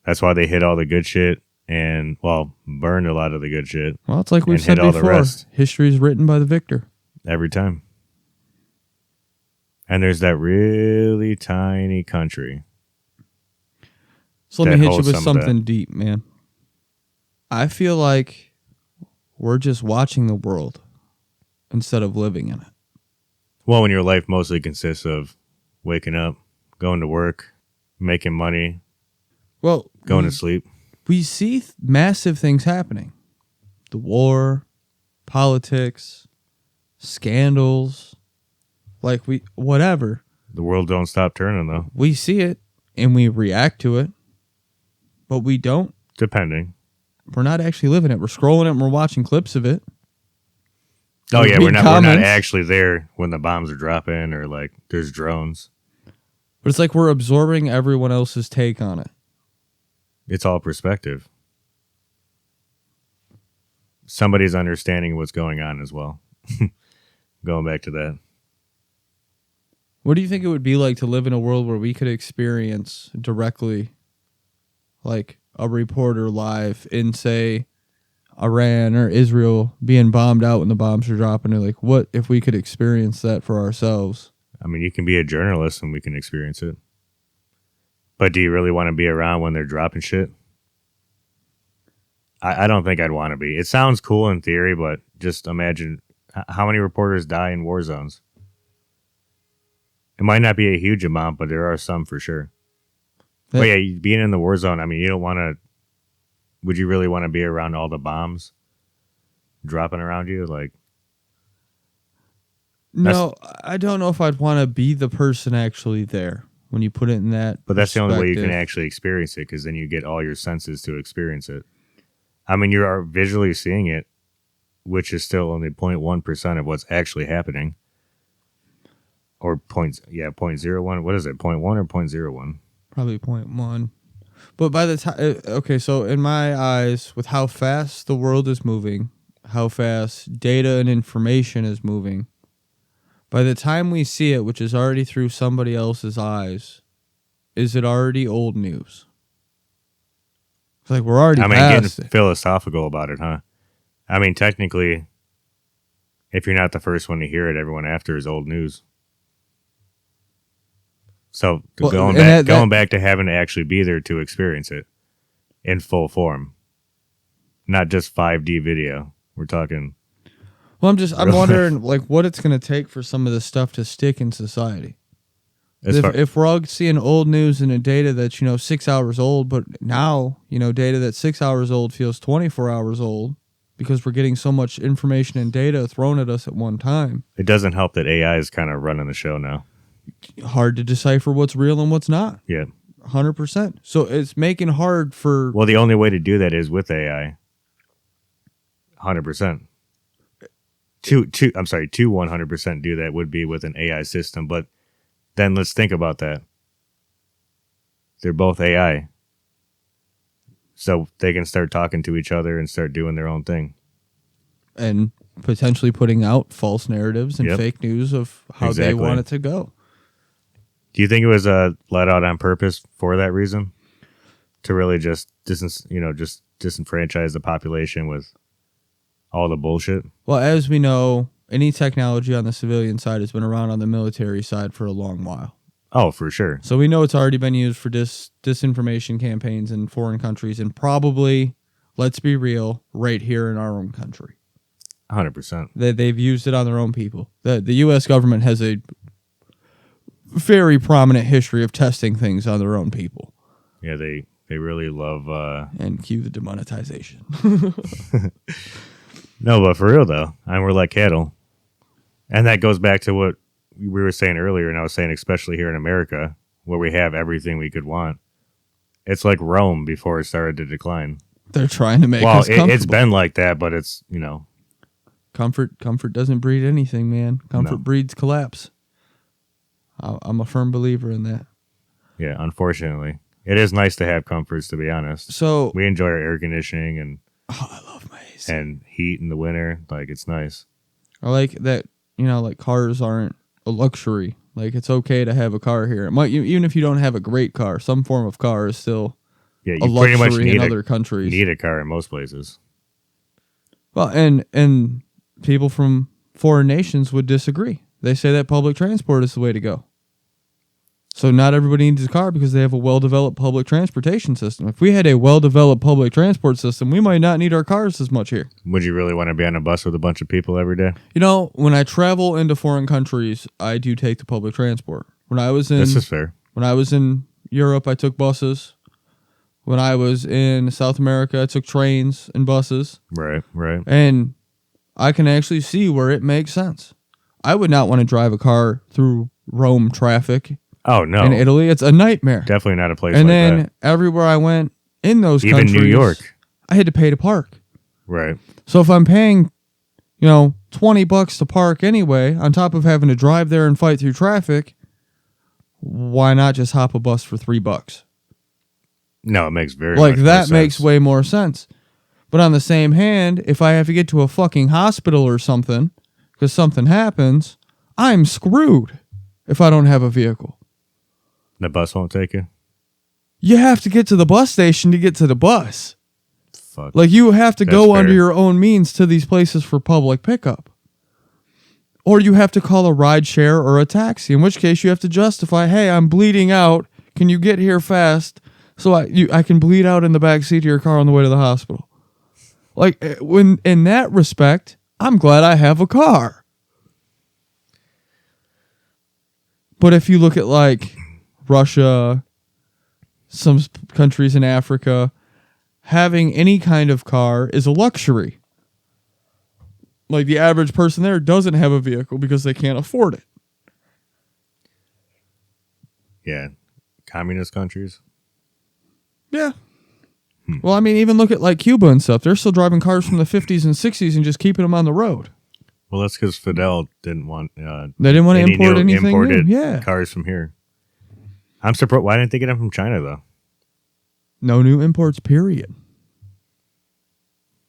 Speaker 3: That's why they hid all the good shit and burned a lot of the good shit
Speaker 1: Well, it's like we've
Speaker 3: And
Speaker 1: said
Speaker 3: hid all the
Speaker 1: before.
Speaker 3: rest.
Speaker 1: History is written by the victor.
Speaker 3: every time. And there's that really tiny country.
Speaker 1: So let
Speaker 3: That
Speaker 1: me hit you
Speaker 3: holds
Speaker 1: with
Speaker 3: some of that.
Speaker 1: something deep, man. I feel like we're just watching the world instead of living in it.
Speaker 3: Well, when your life mostly consists of waking up, going to work, making money,
Speaker 1: Well,
Speaker 3: going to sleep.
Speaker 1: we see massive things happening. The war, politics, scandals, whatever.
Speaker 3: The world don't stop turning, though.
Speaker 1: We see it and we react to it, but we don't.
Speaker 3: Depending.
Speaker 1: We're not actually living it. We're scrolling it and we're watching clips of it.
Speaker 3: Oh,
Speaker 1: We
Speaker 3: yeah,
Speaker 1: read
Speaker 3: we're not
Speaker 1: comments.
Speaker 3: actually there when the bombs are dropping or, like, there's drones.
Speaker 1: But it's like we're absorbing everyone else's take on it.
Speaker 3: It's all perspective. Somebody's understanding what's going on as well. Going back to that.
Speaker 1: What do you think it would be like to live in a world where we could experience directly, like a reporter live in, say, Iran or Israel being bombed out when the bombs are dropping? Or like, what if we could experience that for ourselves?
Speaker 3: I mean, you can be a journalist and we can experience it. But do you really want to be around when they're dropping shit? I don't think I'd want to be. It sounds cool in theory, but just imagine how many reporters die in war zones. It might not be a huge amount, but there are some for sure. But yeah, being in the war zone, I mean, you don't want to. Would you really want to be around all the bombs dropping around you? Like,
Speaker 1: no, I don't know if I'd want to be the person actually there when you put it in that.
Speaker 3: But that's the only way you can actually experience it, because then you get all your senses to experience it. I mean, you are visually seeing it, which is still only 0.1% of what's actually happening. Or 0.01. What is it, 0.1 or 0.01?
Speaker 1: Probably 0.1. But by the time, okay, so in my eyes, with how fast the world is moving, how fast data and information is moving, by the time we see it, which is already through somebody else's eyes, is it already old news? It's like we're already past
Speaker 3: getting philosophical about it, huh? I mean, technically, if you're not the first one to hear it, everyone after is old news. So going back to having to actually be there to experience it in full form, not just 5D video. We're talking.
Speaker 1: Well, I'm wondering like what it's going to take for some of this stuff to stick in society. If we're all seeing old news and a data that's 6 hours old, but now data that's 6 hours old feels 24 hours old because we're getting so much information and data thrown at us at one time.
Speaker 3: It doesn't help that AI is kind of running the show now.
Speaker 1: Hard to decipher what's real and what's not.
Speaker 3: Yeah,
Speaker 1: 100%. So it's making hard for.
Speaker 3: Well, the only way to do that is with AI. 100%. To 100% do that would be with an AI system, but then let's think about that. They're both AI. So they can start talking to each other and start doing their own thing.
Speaker 1: And potentially putting out false narratives and fake news of how they want it to go.
Speaker 3: Do you think it was let out on purpose for that reason? To really just disenfranchise the population with all the bullshit? Well,
Speaker 1: as we know, any technology on the civilian side has been around on the military side for a long while.
Speaker 3: Oh, for sure.
Speaker 1: So we know it's already been used for disinformation campaigns in foreign countries and probably, let's be real, right here in our own country.
Speaker 3: 100%.
Speaker 1: They've used it on their own people. The U.S. government has a very prominent history of testing things on their own people.
Speaker 3: Yeah, they really love...
Speaker 1: And cue the demonetization.
Speaker 3: No, but for real, though, we're like cattle. And that goes back to what we were saying earlier, and I was saying especially here in America, where we have everything we could want. It's like Rome before it started to decline.
Speaker 1: They're trying to make us comfortable.
Speaker 3: It's been like that, but it's,
Speaker 1: Comfort doesn't breed anything, man. Comfort breeds collapse. I'm a firm believer in that.
Speaker 3: Yeah, unfortunately. It is nice to have comforts, to be honest.
Speaker 1: So
Speaker 3: we enjoy our air conditioning and
Speaker 1: I love my AC.
Speaker 3: And heat in the winter. Like, it's nice.
Speaker 1: I like that, like cars aren't a luxury. Like, it's okay to have a car here. It might, even if you don't have a great car, some form of car is still
Speaker 3: you
Speaker 1: a luxury pretty much need in other countries.
Speaker 3: You need a car in most places.
Speaker 1: Well, and people from foreign nations would disagree. They say that public transport is the way to go. So not everybody needs a car because they have a well-developed public transportation system. If we had a well-developed public transport system, we might not need our cars as much here.
Speaker 3: Would you really want to be on a bus with a bunch of people every day?
Speaker 1: When I travel into foreign countries, I do take the public transport.
Speaker 3: This is fair.
Speaker 1: When I was in Europe, I took buses. When I was in South America, I took trains and buses.
Speaker 3: Right.
Speaker 1: And I can actually see where it makes sense. I would not want to drive a car through Rome traffic.
Speaker 3: Oh, no.
Speaker 1: In Italy, it's a nightmare.
Speaker 3: Definitely not a place
Speaker 1: and
Speaker 3: like
Speaker 1: that. And then everywhere I went in those countries,
Speaker 3: even New York,
Speaker 1: I had to pay to park.
Speaker 3: Right.
Speaker 1: So if I'm paying, $20 to park anyway, on top of having to drive there and fight through traffic, why not just hop a bus for $3?
Speaker 3: No, it makes very much
Speaker 1: that
Speaker 3: sense.
Speaker 1: Makes way more sense. But on the same hand, if I have to get to a fucking hospital or something because something happens, I'm screwed if I don't have a vehicle.
Speaker 3: The bus won't take you?
Speaker 1: You have to get to the bus station to get to the bus.
Speaker 3: Fuck.
Speaker 1: Like, you have to go
Speaker 3: fair.
Speaker 1: under your own means to these places for public pickup. Or you have to call a ride share or a taxi, in which case you have to justify, hey, I'm bleeding out. Can you get here fast so I can bleed out in the back seat of your car on the way to the hospital? Like, when in that respect, I'm glad I have a car. But if you look at like Russia, some countries in Africa, having any kind of car is a luxury. Like the average person there doesn't have a vehicle because they can't afford it.
Speaker 3: Yeah. Communist countries.
Speaker 1: Yeah. Well, I mean, even look at like Cuba and stuff. They're still driving cars from the 50s and 60s and just keeping them on the road.
Speaker 3: Well, that's because Fidel didn't want.
Speaker 1: They didn't want to import anything
Speaker 3: imported
Speaker 1: new. Yeah.
Speaker 3: cars from here. I'm surprised. Why didn't they get them from China though?
Speaker 1: No new imports, period.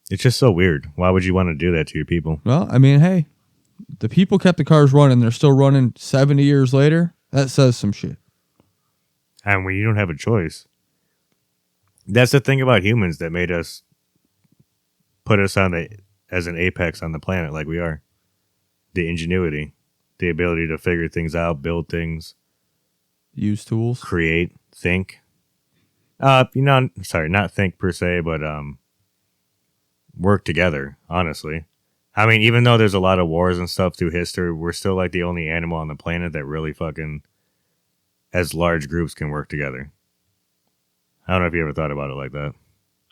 Speaker 3: It's just so weird. Why would you want to do that to your people?
Speaker 1: Well, I mean, hey, the people kept the cars running. They're still running 70 years later. That says some shit.
Speaker 3: And when you don't have a choice. That's the thing about humans that made us put us on as an apex on the planet like we are. The ingenuity, the ability to figure things out, build things,
Speaker 1: Use tools.
Speaker 3: create, think. Sorry, not think per se, but work together, honestly. I mean, even though there's a lot of wars and stuff through history, we're still like the only animal on the planet that really fucking, as large groups, can work together. I don't know if you ever thought about it like that.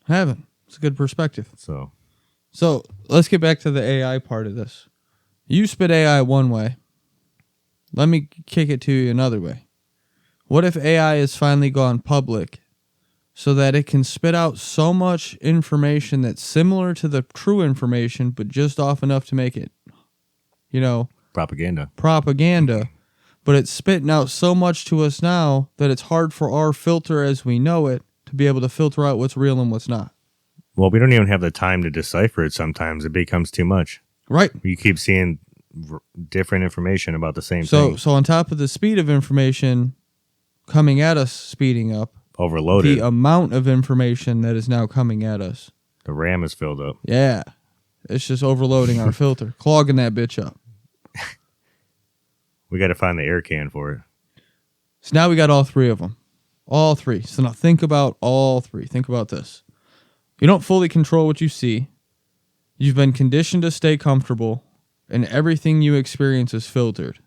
Speaker 1: Haven't. It's a good perspective.
Speaker 3: So
Speaker 1: let's get back to the AI part of this. You spit AI one way. Let me kick it to you another way. What if AI has finally gone public so that it can spit out so much information that's similar to the true information, but just off enough to make it,
Speaker 3: propaganda.
Speaker 1: But it's spitting out so much to us now that it's hard for our filter as we know it to be able to filter out what's real and what's not.
Speaker 3: Well, we don't even have the time to decipher it sometimes. It becomes too much.
Speaker 1: Right.
Speaker 3: You keep seeing different information about the same thing.
Speaker 1: So on top of the speed of information coming at us speeding up,
Speaker 3: overloaded.
Speaker 1: the amount of information that is now coming at us.
Speaker 3: The RAM is filled up.
Speaker 1: Yeah. It's just overloading our filter, clogging that bitch up.
Speaker 3: We got to find the air can for it.
Speaker 1: So now we got all three of them. All three. So now think about all three. Think about this. You don't fully control what you see. You've been conditioned to stay comfortable, and everything you experience is filtered.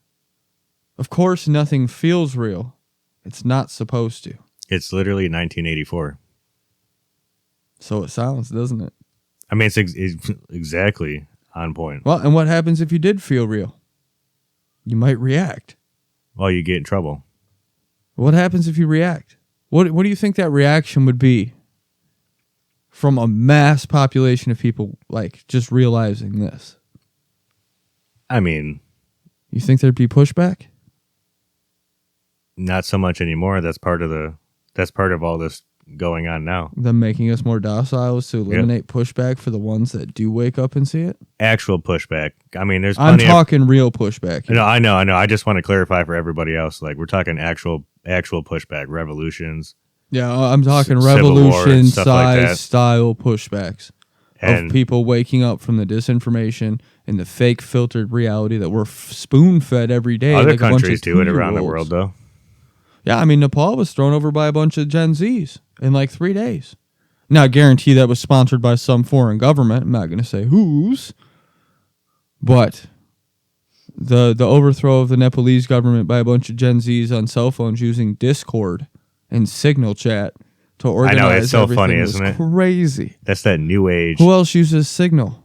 Speaker 1: Of course, nothing feels real. It's not supposed to.
Speaker 3: It's literally 1984.
Speaker 1: So it sounds, doesn't it?
Speaker 3: I mean, it's exactly on point.
Speaker 1: Well, and what happens if you did feel real? You might react.
Speaker 3: Well, you get in trouble.
Speaker 1: What happens if you react? What do you think that reaction would be from a mass population of people, like, just realizing this?
Speaker 3: I mean,
Speaker 1: You think there'd be pushback?
Speaker 3: not so much anymore. That's part of all this going on now.
Speaker 1: Them making us more docile is to eliminate pushback for the ones that do wake up and see it?
Speaker 3: Actual pushback. I mean, there's
Speaker 1: I'm
Speaker 3: plenty
Speaker 1: talking real pushback.
Speaker 3: No, I know. I just want to clarify for everybody else. Like, we're talking actual pushback, revolutions.
Speaker 1: Yeah, I'm talking
Speaker 3: Civil War,
Speaker 1: revolution
Speaker 3: stuff like that.
Speaker 1: size style pushbacks
Speaker 3: And
Speaker 1: of people waking up from the disinformation and the fake filtered reality that we're spoon fed every day.
Speaker 3: other
Speaker 1: like a bunch of
Speaker 3: countries do it around the
Speaker 1: 2-year-olds.
Speaker 3: world, though.
Speaker 1: Yeah, I mean, Nepal was thrown over by a bunch of Gen Zs in like 3 days. Now, I guarantee that was sponsored by some foreign government. I'm not going to say whose. But the overthrow of the Nepalese government by a bunch of Gen Zs on cell phones using Discord and Signal Chat to organize
Speaker 3: I know, it's so
Speaker 1: everything
Speaker 3: funny,
Speaker 1: was
Speaker 3: isn't it?
Speaker 1: crazy.
Speaker 3: That's that new age.
Speaker 1: Who else uses Signal?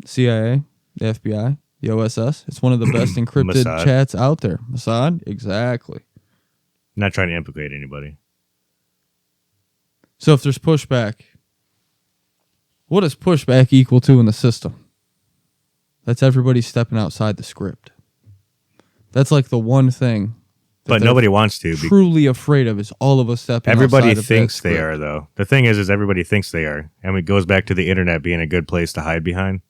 Speaker 1: CIA, the FBI, the OSS. It's one of the best encrypted
Speaker 3: Mossad.
Speaker 1: chats out there. Mossad? Exactly.
Speaker 3: Not trying to implicate anybody.
Speaker 1: So if there's pushback, what does pushback equal to in the system? That's everybody stepping outside the script. That's like the one thing that
Speaker 3: But
Speaker 1: they're
Speaker 3: nobody wants to.
Speaker 1: truly afraid of is all of us stepping
Speaker 3: Everybody
Speaker 1: outside of that
Speaker 3: thinks they
Speaker 1: script.
Speaker 3: are, though. The thing is everybody thinks they are. And it goes back to the internet being a good place to hide behind.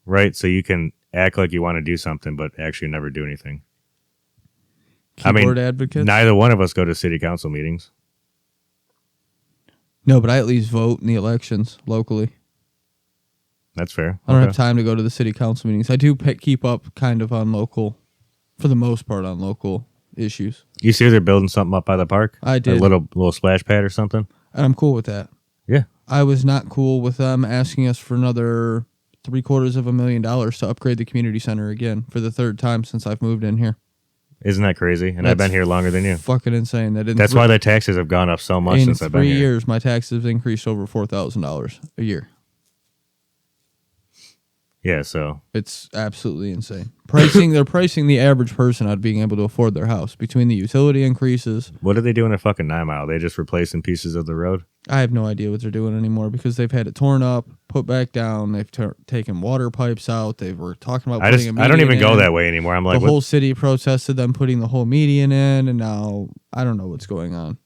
Speaker 3: Right? So you can act like you want to do something, but actually never do anything.
Speaker 1: Keyboard advocates?
Speaker 3: Neither one of us go to city council meetings.
Speaker 1: No, but I at least vote in the elections locally.
Speaker 3: That's fair.
Speaker 1: I don't
Speaker 3: Okay.
Speaker 1: have time to go to the city council meetings. I do keep up kind of on local, for the most part, on local issues.
Speaker 3: You see they're building something up by the park?
Speaker 1: I did.
Speaker 3: A little splash pad or something?
Speaker 1: And I'm cool with that.
Speaker 3: Yeah.
Speaker 1: I was not cool with them asking us for another $750,000 to upgrade the community center again for the third time since I've moved in here.
Speaker 3: Isn't that crazy? And I've been here longer than you.
Speaker 1: Fucking insane.
Speaker 3: That's why the taxes have gone up so much since I've been here.
Speaker 1: In 3 years, my taxes increased over $4,000 a year.
Speaker 3: Yeah, so
Speaker 1: it's absolutely insane. They're pricing the average person out of being able to afford their house between the utility increases.
Speaker 3: What are they doing at fucking 9 Mile? They just replacing pieces of the road?
Speaker 1: I have no idea what they're doing anymore because they've had it torn up, put back down. They've taken water pipes out. They were talking about putting a median
Speaker 3: I don't even go
Speaker 1: in.
Speaker 3: that way anymore. I'm like,
Speaker 1: the whole city protested them putting the whole median in, and now I don't know what's going on.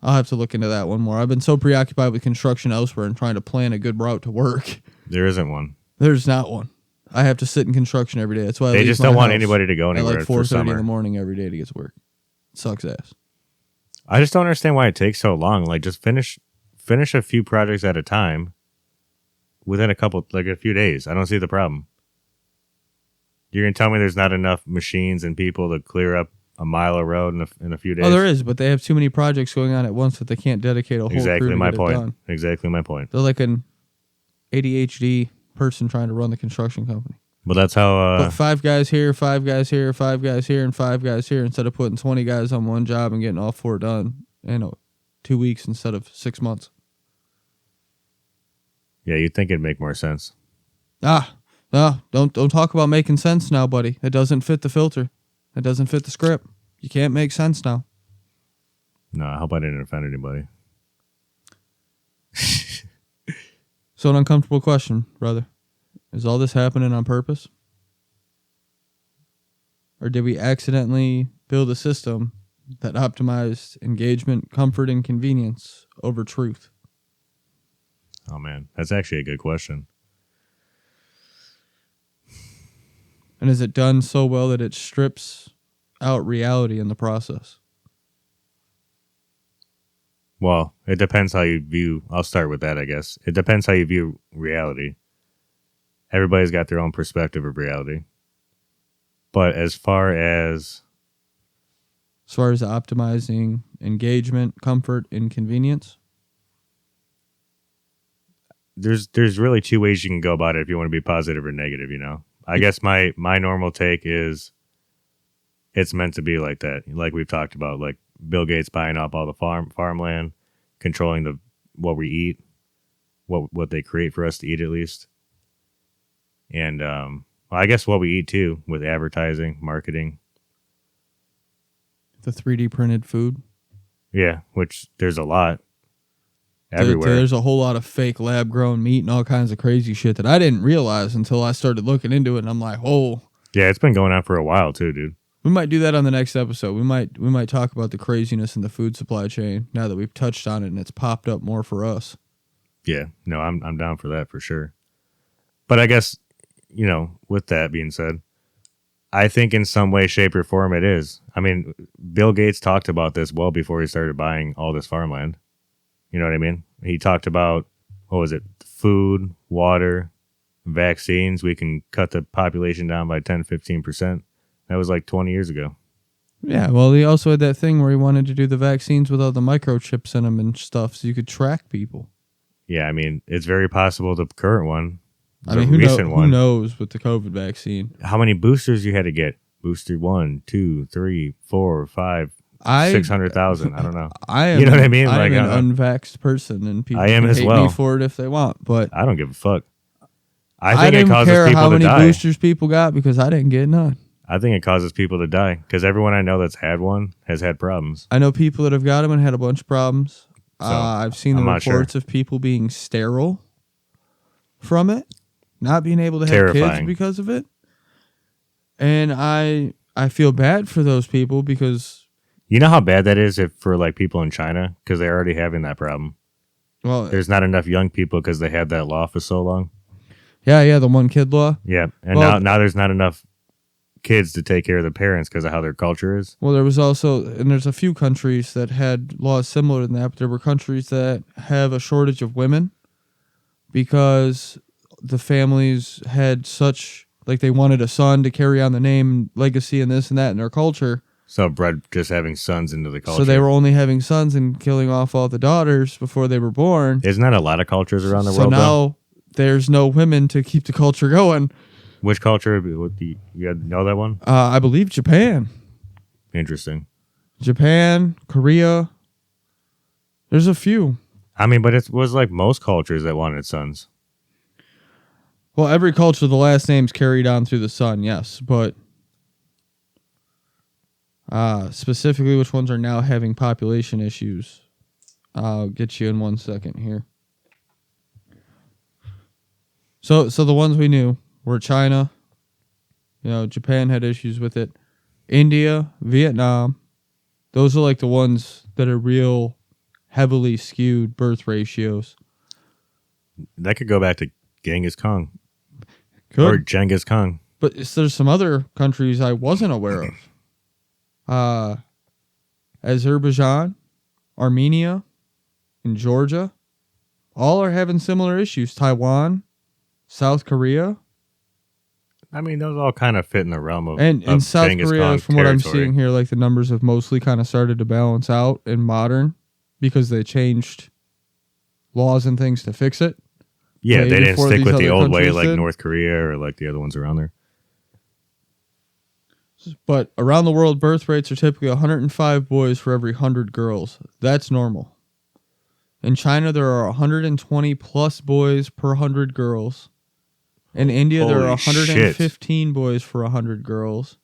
Speaker 1: I'll have to look into that one more. I've been so preoccupied with construction elsewhere and trying to plan a good route to work.
Speaker 3: There isn't one.
Speaker 1: There's not one. I have to sit in construction every day. That's why
Speaker 3: they just don't want anybody to go anywhere
Speaker 1: at like 4:30 in the morning every day to get to work. It sucks ass.
Speaker 3: I just don't understand why it takes so long. Like, just finish a few projects at a time within a few days. I don't see the problem. You're gonna tell me there's not enough machines and people to clear up a mile of road in a few days?
Speaker 1: Oh, there is, but they have too many projects going on at once that they can't dedicate a whole crew to
Speaker 3: Exactly my point.
Speaker 1: It done.
Speaker 3: Exactly my point.
Speaker 1: They're like an ADHD person trying to run the construction company.
Speaker 3: Well, that's how...
Speaker 1: Put 5 guys here, 5 guys here, 5 guys here, and 5 guys here instead of putting 20 guys on one job and getting all 4 done in 2 weeks instead of 6 months.
Speaker 3: Yeah, you'd think it'd make more sense.
Speaker 1: Don't talk about making sense now, buddy. It doesn't fit the filter. It doesn't fit the script. You can't make sense now.
Speaker 3: No, I hope I didn't offend anybody.
Speaker 1: So an uncomfortable question, brother. Is all this happening on purpose? Or did we accidentally build a system that optimized engagement, comfort, and convenience over truth?
Speaker 3: Oh, man. That's actually a good question.
Speaker 1: And is it done so well that it strips out reality in the process?
Speaker 3: Well, it depends how you view... I'll start with that, I guess. It depends how you view reality. Everybody's got their own perspective of reality. But as far as
Speaker 1: optimizing engagement, comfort, and convenience?
Speaker 3: There's really 2 ways you can go about it if you want to be positive or negative, you know? I guess my normal take is it's meant to be like that. Like we've talked about, like Bill Gates buying up all the farmland, controlling what we eat, what they create for us to eat at least. And I guess what we eat too with advertising, marketing.
Speaker 1: The 3D printed food?
Speaker 3: Yeah, which there's a lot everywhere.
Speaker 1: There's a whole lot of fake lab grown meat and all kinds of crazy shit that I didn't realize until I started looking into it, and I'm like, oh.
Speaker 3: Yeah, it's been going on for a while too, dude.
Speaker 1: We might do that on the next episode. We might talk about the craziness in the food supply chain now that we've touched on it and it's popped up more for us.
Speaker 3: Yeah, no, I'm down for that for sure. But I guess, you know, with that being said, I think in some way, shape, or form it is. I mean, Bill Gates talked about this well before he started buying all this farmland. You know what I mean? He talked about, what was it, food, water, vaccines. We can cut the population down by 10, 15%. That was like 20 years ago.
Speaker 1: Yeah, well, he also had that thing where he wanted to do the vaccines with all the microchips in them and stuff so you could track people.
Speaker 3: Yeah, I mean, it's very possible the current one,
Speaker 1: who knows with the COVID vaccine?
Speaker 3: How many boosters you had to get? Booster 1, 2, 3, 4, 5, 600,000. I don't know. You know what I mean?
Speaker 1: I'm an unvaxxed person, and people
Speaker 3: I am
Speaker 1: can
Speaker 3: as
Speaker 1: hate
Speaker 3: well.
Speaker 1: me for it if they want, but
Speaker 3: I don't give a fuck. I think
Speaker 1: didn't
Speaker 3: it causes
Speaker 1: care
Speaker 3: people
Speaker 1: how many
Speaker 3: to die.
Speaker 1: boosters people got because I didn't get none.
Speaker 3: I think it causes people to die because everyone I know that's had one has had problems.
Speaker 1: I know people that have got them and had a bunch of problems.
Speaker 3: So,
Speaker 1: I've seen the reports of people being sterile from it, not being able to have kids because of it. And I feel bad for those people because...
Speaker 3: You know how bad that is for like people in China? Because they're already having that problem.
Speaker 1: Well,
Speaker 3: there's not enough young people because they had that law for so long.
Speaker 1: Yeah, the one kid law.
Speaker 3: Yeah, and now there's not enough kids to take care of the parents because of how their culture is.
Speaker 1: Well, there was also, and there's a few countries that had laws similar to that, but there were countries that have a shortage of women because the families had such, like they wanted a son to carry on the name, legacy, and this and that in their culture,
Speaker 3: So bred just having sons into the culture.
Speaker 1: So they were only having sons and killing off all the daughters before they were born.
Speaker 3: Isn't that a lot of cultures around the
Speaker 1: So
Speaker 3: world?
Speaker 1: now
Speaker 3: though?
Speaker 1: there's no women to keep the culture going.
Speaker 3: Which culture? You know that one?
Speaker 1: I believe Japan.
Speaker 3: Interesting.
Speaker 1: Japan, Korea. There's a few.
Speaker 3: I mean, but it was like most cultures that wanted sons.
Speaker 1: Well, every culture, the last name's carried on through the son, yes. But specifically, which ones are now having population issues? I'll get you in 1 second here. So the ones we knew were China. Japan had issues with it. India, Vietnam. Those are like the ones that are real heavily skewed birth ratios.
Speaker 3: That could go back to Genghis Khan.
Speaker 1: Could.
Speaker 3: Or Genghis Khan.
Speaker 1: But there's some other countries I wasn't aware of. Azerbaijan, Armenia, and Georgia. All are having similar issues. Taiwan, South Korea.
Speaker 3: I mean, those all kind of fit in the realm of
Speaker 1: And in South
Speaker 3: Genghis
Speaker 1: Korea,
Speaker 3: Khan
Speaker 1: from what I'm
Speaker 3: territory.
Speaker 1: seeing here, like the numbers have mostly kind of started to balance out in modern because they changed laws and things to fix it.
Speaker 3: Yeah,
Speaker 1: way
Speaker 3: they didn't
Speaker 1: before
Speaker 3: stick
Speaker 1: these
Speaker 3: with the
Speaker 1: other
Speaker 3: old way
Speaker 1: countries
Speaker 3: like
Speaker 1: did.
Speaker 3: North Korea or like the other ones around there.
Speaker 1: But around the world, birth rates are typically 105 boys for every 100 girls. That's normal. In China, there are 120 plus boys per 100 girls. In India, there are
Speaker 3: Holy
Speaker 1: 115 boys for 100 girls.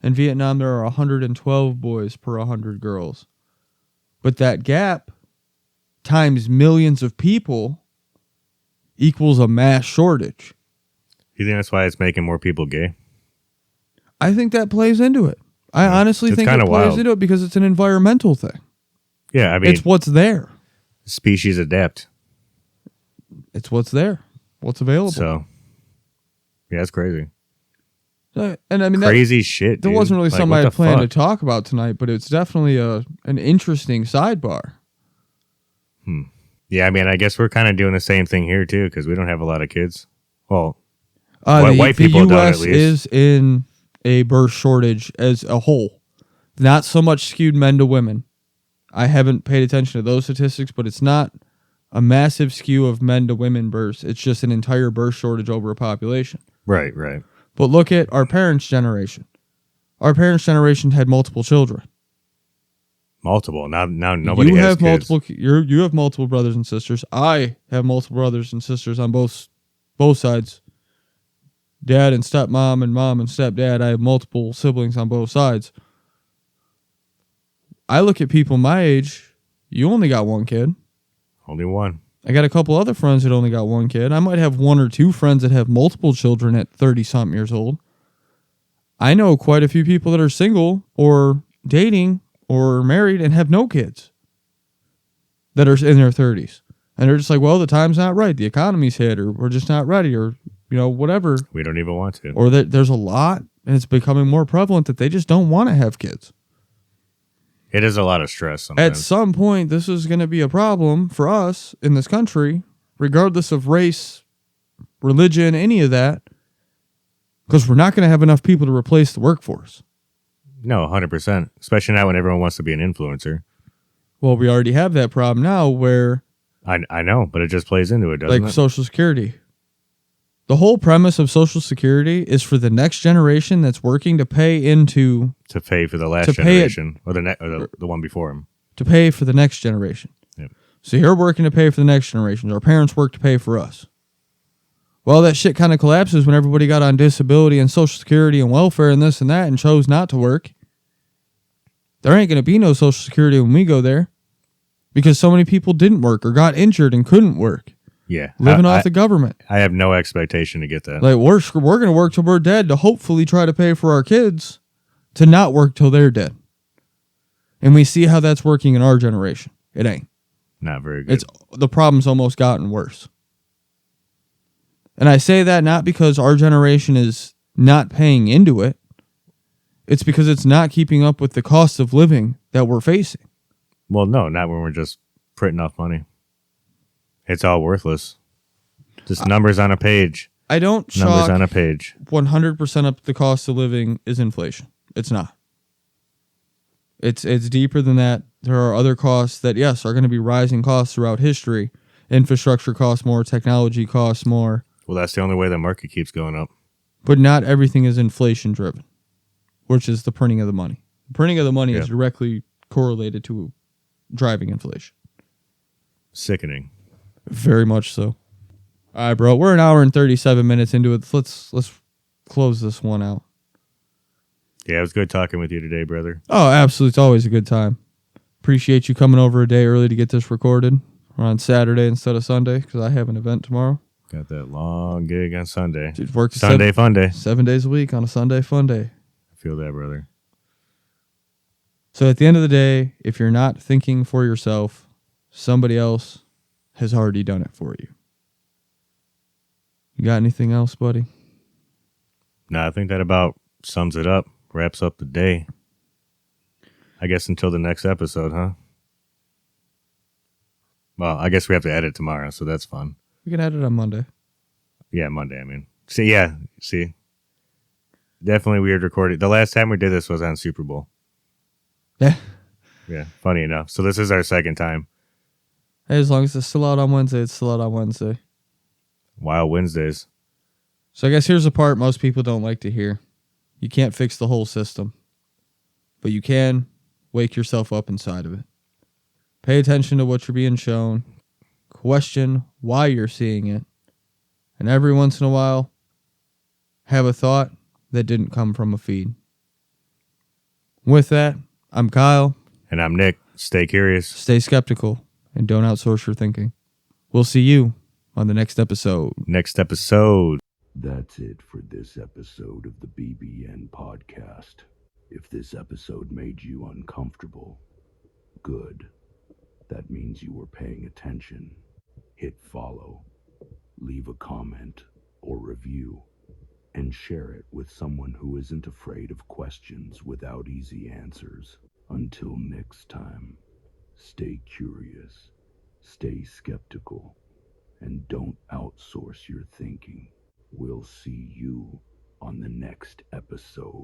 Speaker 1: In Vietnam, there are 112 boys per 100 girls. But that gap times millions of people equals a mass shortage.
Speaker 3: You think that's why it's making more people gay?
Speaker 1: I think that plays into it. I honestly
Speaker 3: It's
Speaker 1: think it
Speaker 3: kinda
Speaker 1: plays
Speaker 3: wild.
Speaker 1: into it because it's an environmental thing.
Speaker 3: Yeah, I mean,
Speaker 1: It's what's there.
Speaker 3: species adapt.
Speaker 1: It's what's there. What's available.
Speaker 3: So, yeah, it's crazy.
Speaker 1: And I mean,
Speaker 3: Crazy shit,
Speaker 1: that
Speaker 3: dude.
Speaker 1: wasn't really
Speaker 3: Like,
Speaker 1: something
Speaker 3: what
Speaker 1: I
Speaker 3: the
Speaker 1: had planned to
Speaker 3: fuck?
Speaker 1: talk about tonight, but it's definitely an interesting sidebar.
Speaker 3: Yeah, I mean, I guess we're kind of doing the same thing here, too, because we don't have a lot of kids. Well, white
Speaker 1: The
Speaker 3: people don't, at
Speaker 1: U.S.
Speaker 3: least.
Speaker 1: is in a birth shortage as a whole. Not so much skewed men to women. I haven't paid attention to those statistics, but it's not a massive skew of men to women births. It's just an entire birth shortage over a population.
Speaker 3: Right.
Speaker 1: But look at our parents' generation. Our parents' generation had multiple children.
Speaker 3: Multiple. Now nobody
Speaker 1: you
Speaker 3: has
Speaker 1: have
Speaker 3: kids.
Speaker 1: multiple. You have multiple brothers and sisters. I have multiple brothers and sisters on both sides. Dad and stepmom and mom and stepdad. I have multiple siblings on both sides. I look at people my age. You only got one kid.
Speaker 3: Only one.
Speaker 1: I got a couple other friends that only got one kid. I might have one or two friends that have multiple children at 30-something years old. I know quite a few people that are single or dating or married and have no kids that are in their 30s. And they're just like, well, the time's not right. The economy's hit, or we're just not ready, or, whatever.
Speaker 3: We don't even want to.
Speaker 1: Or that there's a lot, and it's becoming more prevalent that they just don't want to have kids.
Speaker 3: It is a lot of stress
Speaker 1: At
Speaker 3: sometimes.
Speaker 1: some point, this is going to be a problem for us in this country, regardless of race, religion, any of that, because we're not going to have enough people to replace the workforce.
Speaker 3: No, 100%. Especially now when everyone wants to be an influencer.
Speaker 1: Well, we already have that problem now where,
Speaker 3: I know, but it just plays into it, doesn't
Speaker 1: like
Speaker 3: it?
Speaker 1: Social Security. The whole premise of Social Security is for the next generation that's working to pay into,
Speaker 3: To pay for the last
Speaker 1: to pay it-
Speaker 3: generation. Or the one before him.
Speaker 1: to pay for the next generation.
Speaker 3: Yep.
Speaker 1: So you're working to pay for the next generation. Our parents work to pay for us. Well, that shit kind of collapses when everybody got on disability and Social Security and welfare and this and that and chose not to work. There ain't going to be no Social Security when we go there because so many people didn't work or got injured and couldn't work,
Speaker 3: Yeah.
Speaker 1: living off the government.
Speaker 3: I have no expectation to get that.
Speaker 1: Like, we're going to work till we're dead to hopefully try to pay for our kids to not work till they're dead. And we see how that's working in our generation. It ain't.
Speaker 3: Not very good.
Speaker 1: The problem's almost gotten worse. And I say that not because our generation is not paying into it. It's because it's not keeping up with the cost of living that we're facing.
Speaker 3: Well, no, not when we're just printing off money. It's all worthless. Just numbers on a page.
Speaker 1: I don't
Speaker 3: Numbers
Speaker 1: chalk
Speaker 3: on a page.
Speaker 1: 100% up the cost of living is inflation. It's not. It's deeper than that. There are other costs that, yes, are going to be rising costs throughout history. Infrastructure costs more, technology costs more.
Speaker 3: Well, that's the only way the market keeps going up.
Speaker 1: But not everything is inflation driven, which is the printing of the money. The printing of the money is directly correlated to driving inflation.
Speaker 3: Sickening.
Speaker 1: Very much so. All right, bro. We're an hour and 37 minutes into it. Let's close this one out.
Speaker 3: Yeah, it was good talking with you today, brother.
Speaker 1: Oh, absolutely. It's always a good time. Appreciate you coming over a day early to get this recorded. We're on Saturday instead of Sunday because I have an event tomorrow.
Speaker 3: Got that long gig on Sunday.
Speaker 1: Dude, work
Speaker 3: Sunday fun day.
Speaker 1: 7 days a week on a Sunday fun day.
Speaker 3: I feel that, brother.
Speaker 1: So at the end of the day, if you're not thinking for yourself, somebody else has already done it for you. You got anything else, buddy?
Speaker 3: No, I think that about sums it up. Wraps up the day. I guess until the next episode, huh? Well, I guess we have to edit tomorrow, so that's fun.
Speaker 1: We can edit on Monday.
Speaker 3: Yeah, Monday, I mean. See. Definitely weird recording. The last time we did this was on Super Bowl.
Speaker 1: Yeah.
Speaker 3: Yeah, funny enough. So this is our second time.
Speaker 1: Hey, as long as it's still out on Wednesday, it's still out on Wednesday.
Speaker 3: Wild Wednesdays.
Speaker 1: So I guess here's the part most people don't like to hear. You can't fix the whole system, but you can wake yourself up inside of it. Pay attention to what you're being shown. Question why you're seeing it. And every once in a while, have a thought that didn't come from a feed. With that, I'm Kyle.
Speaker 3: And I'm Nick. Stay curious.
Speaker 1: Stay skeptical. And don't outsource your thinking. We'll see you on the next episode.
Speaker 2: That's it for this episode of the BBN podcast. If this episode made you uncomfortable, good. That means you were paying attention. Hit follow, leave a comment or review, and share it with someone who isn't afraid of questions without easy answers. Until next time, stay curious, stay skeptical, and don't outsource your thinking. We'll see you on the next episode.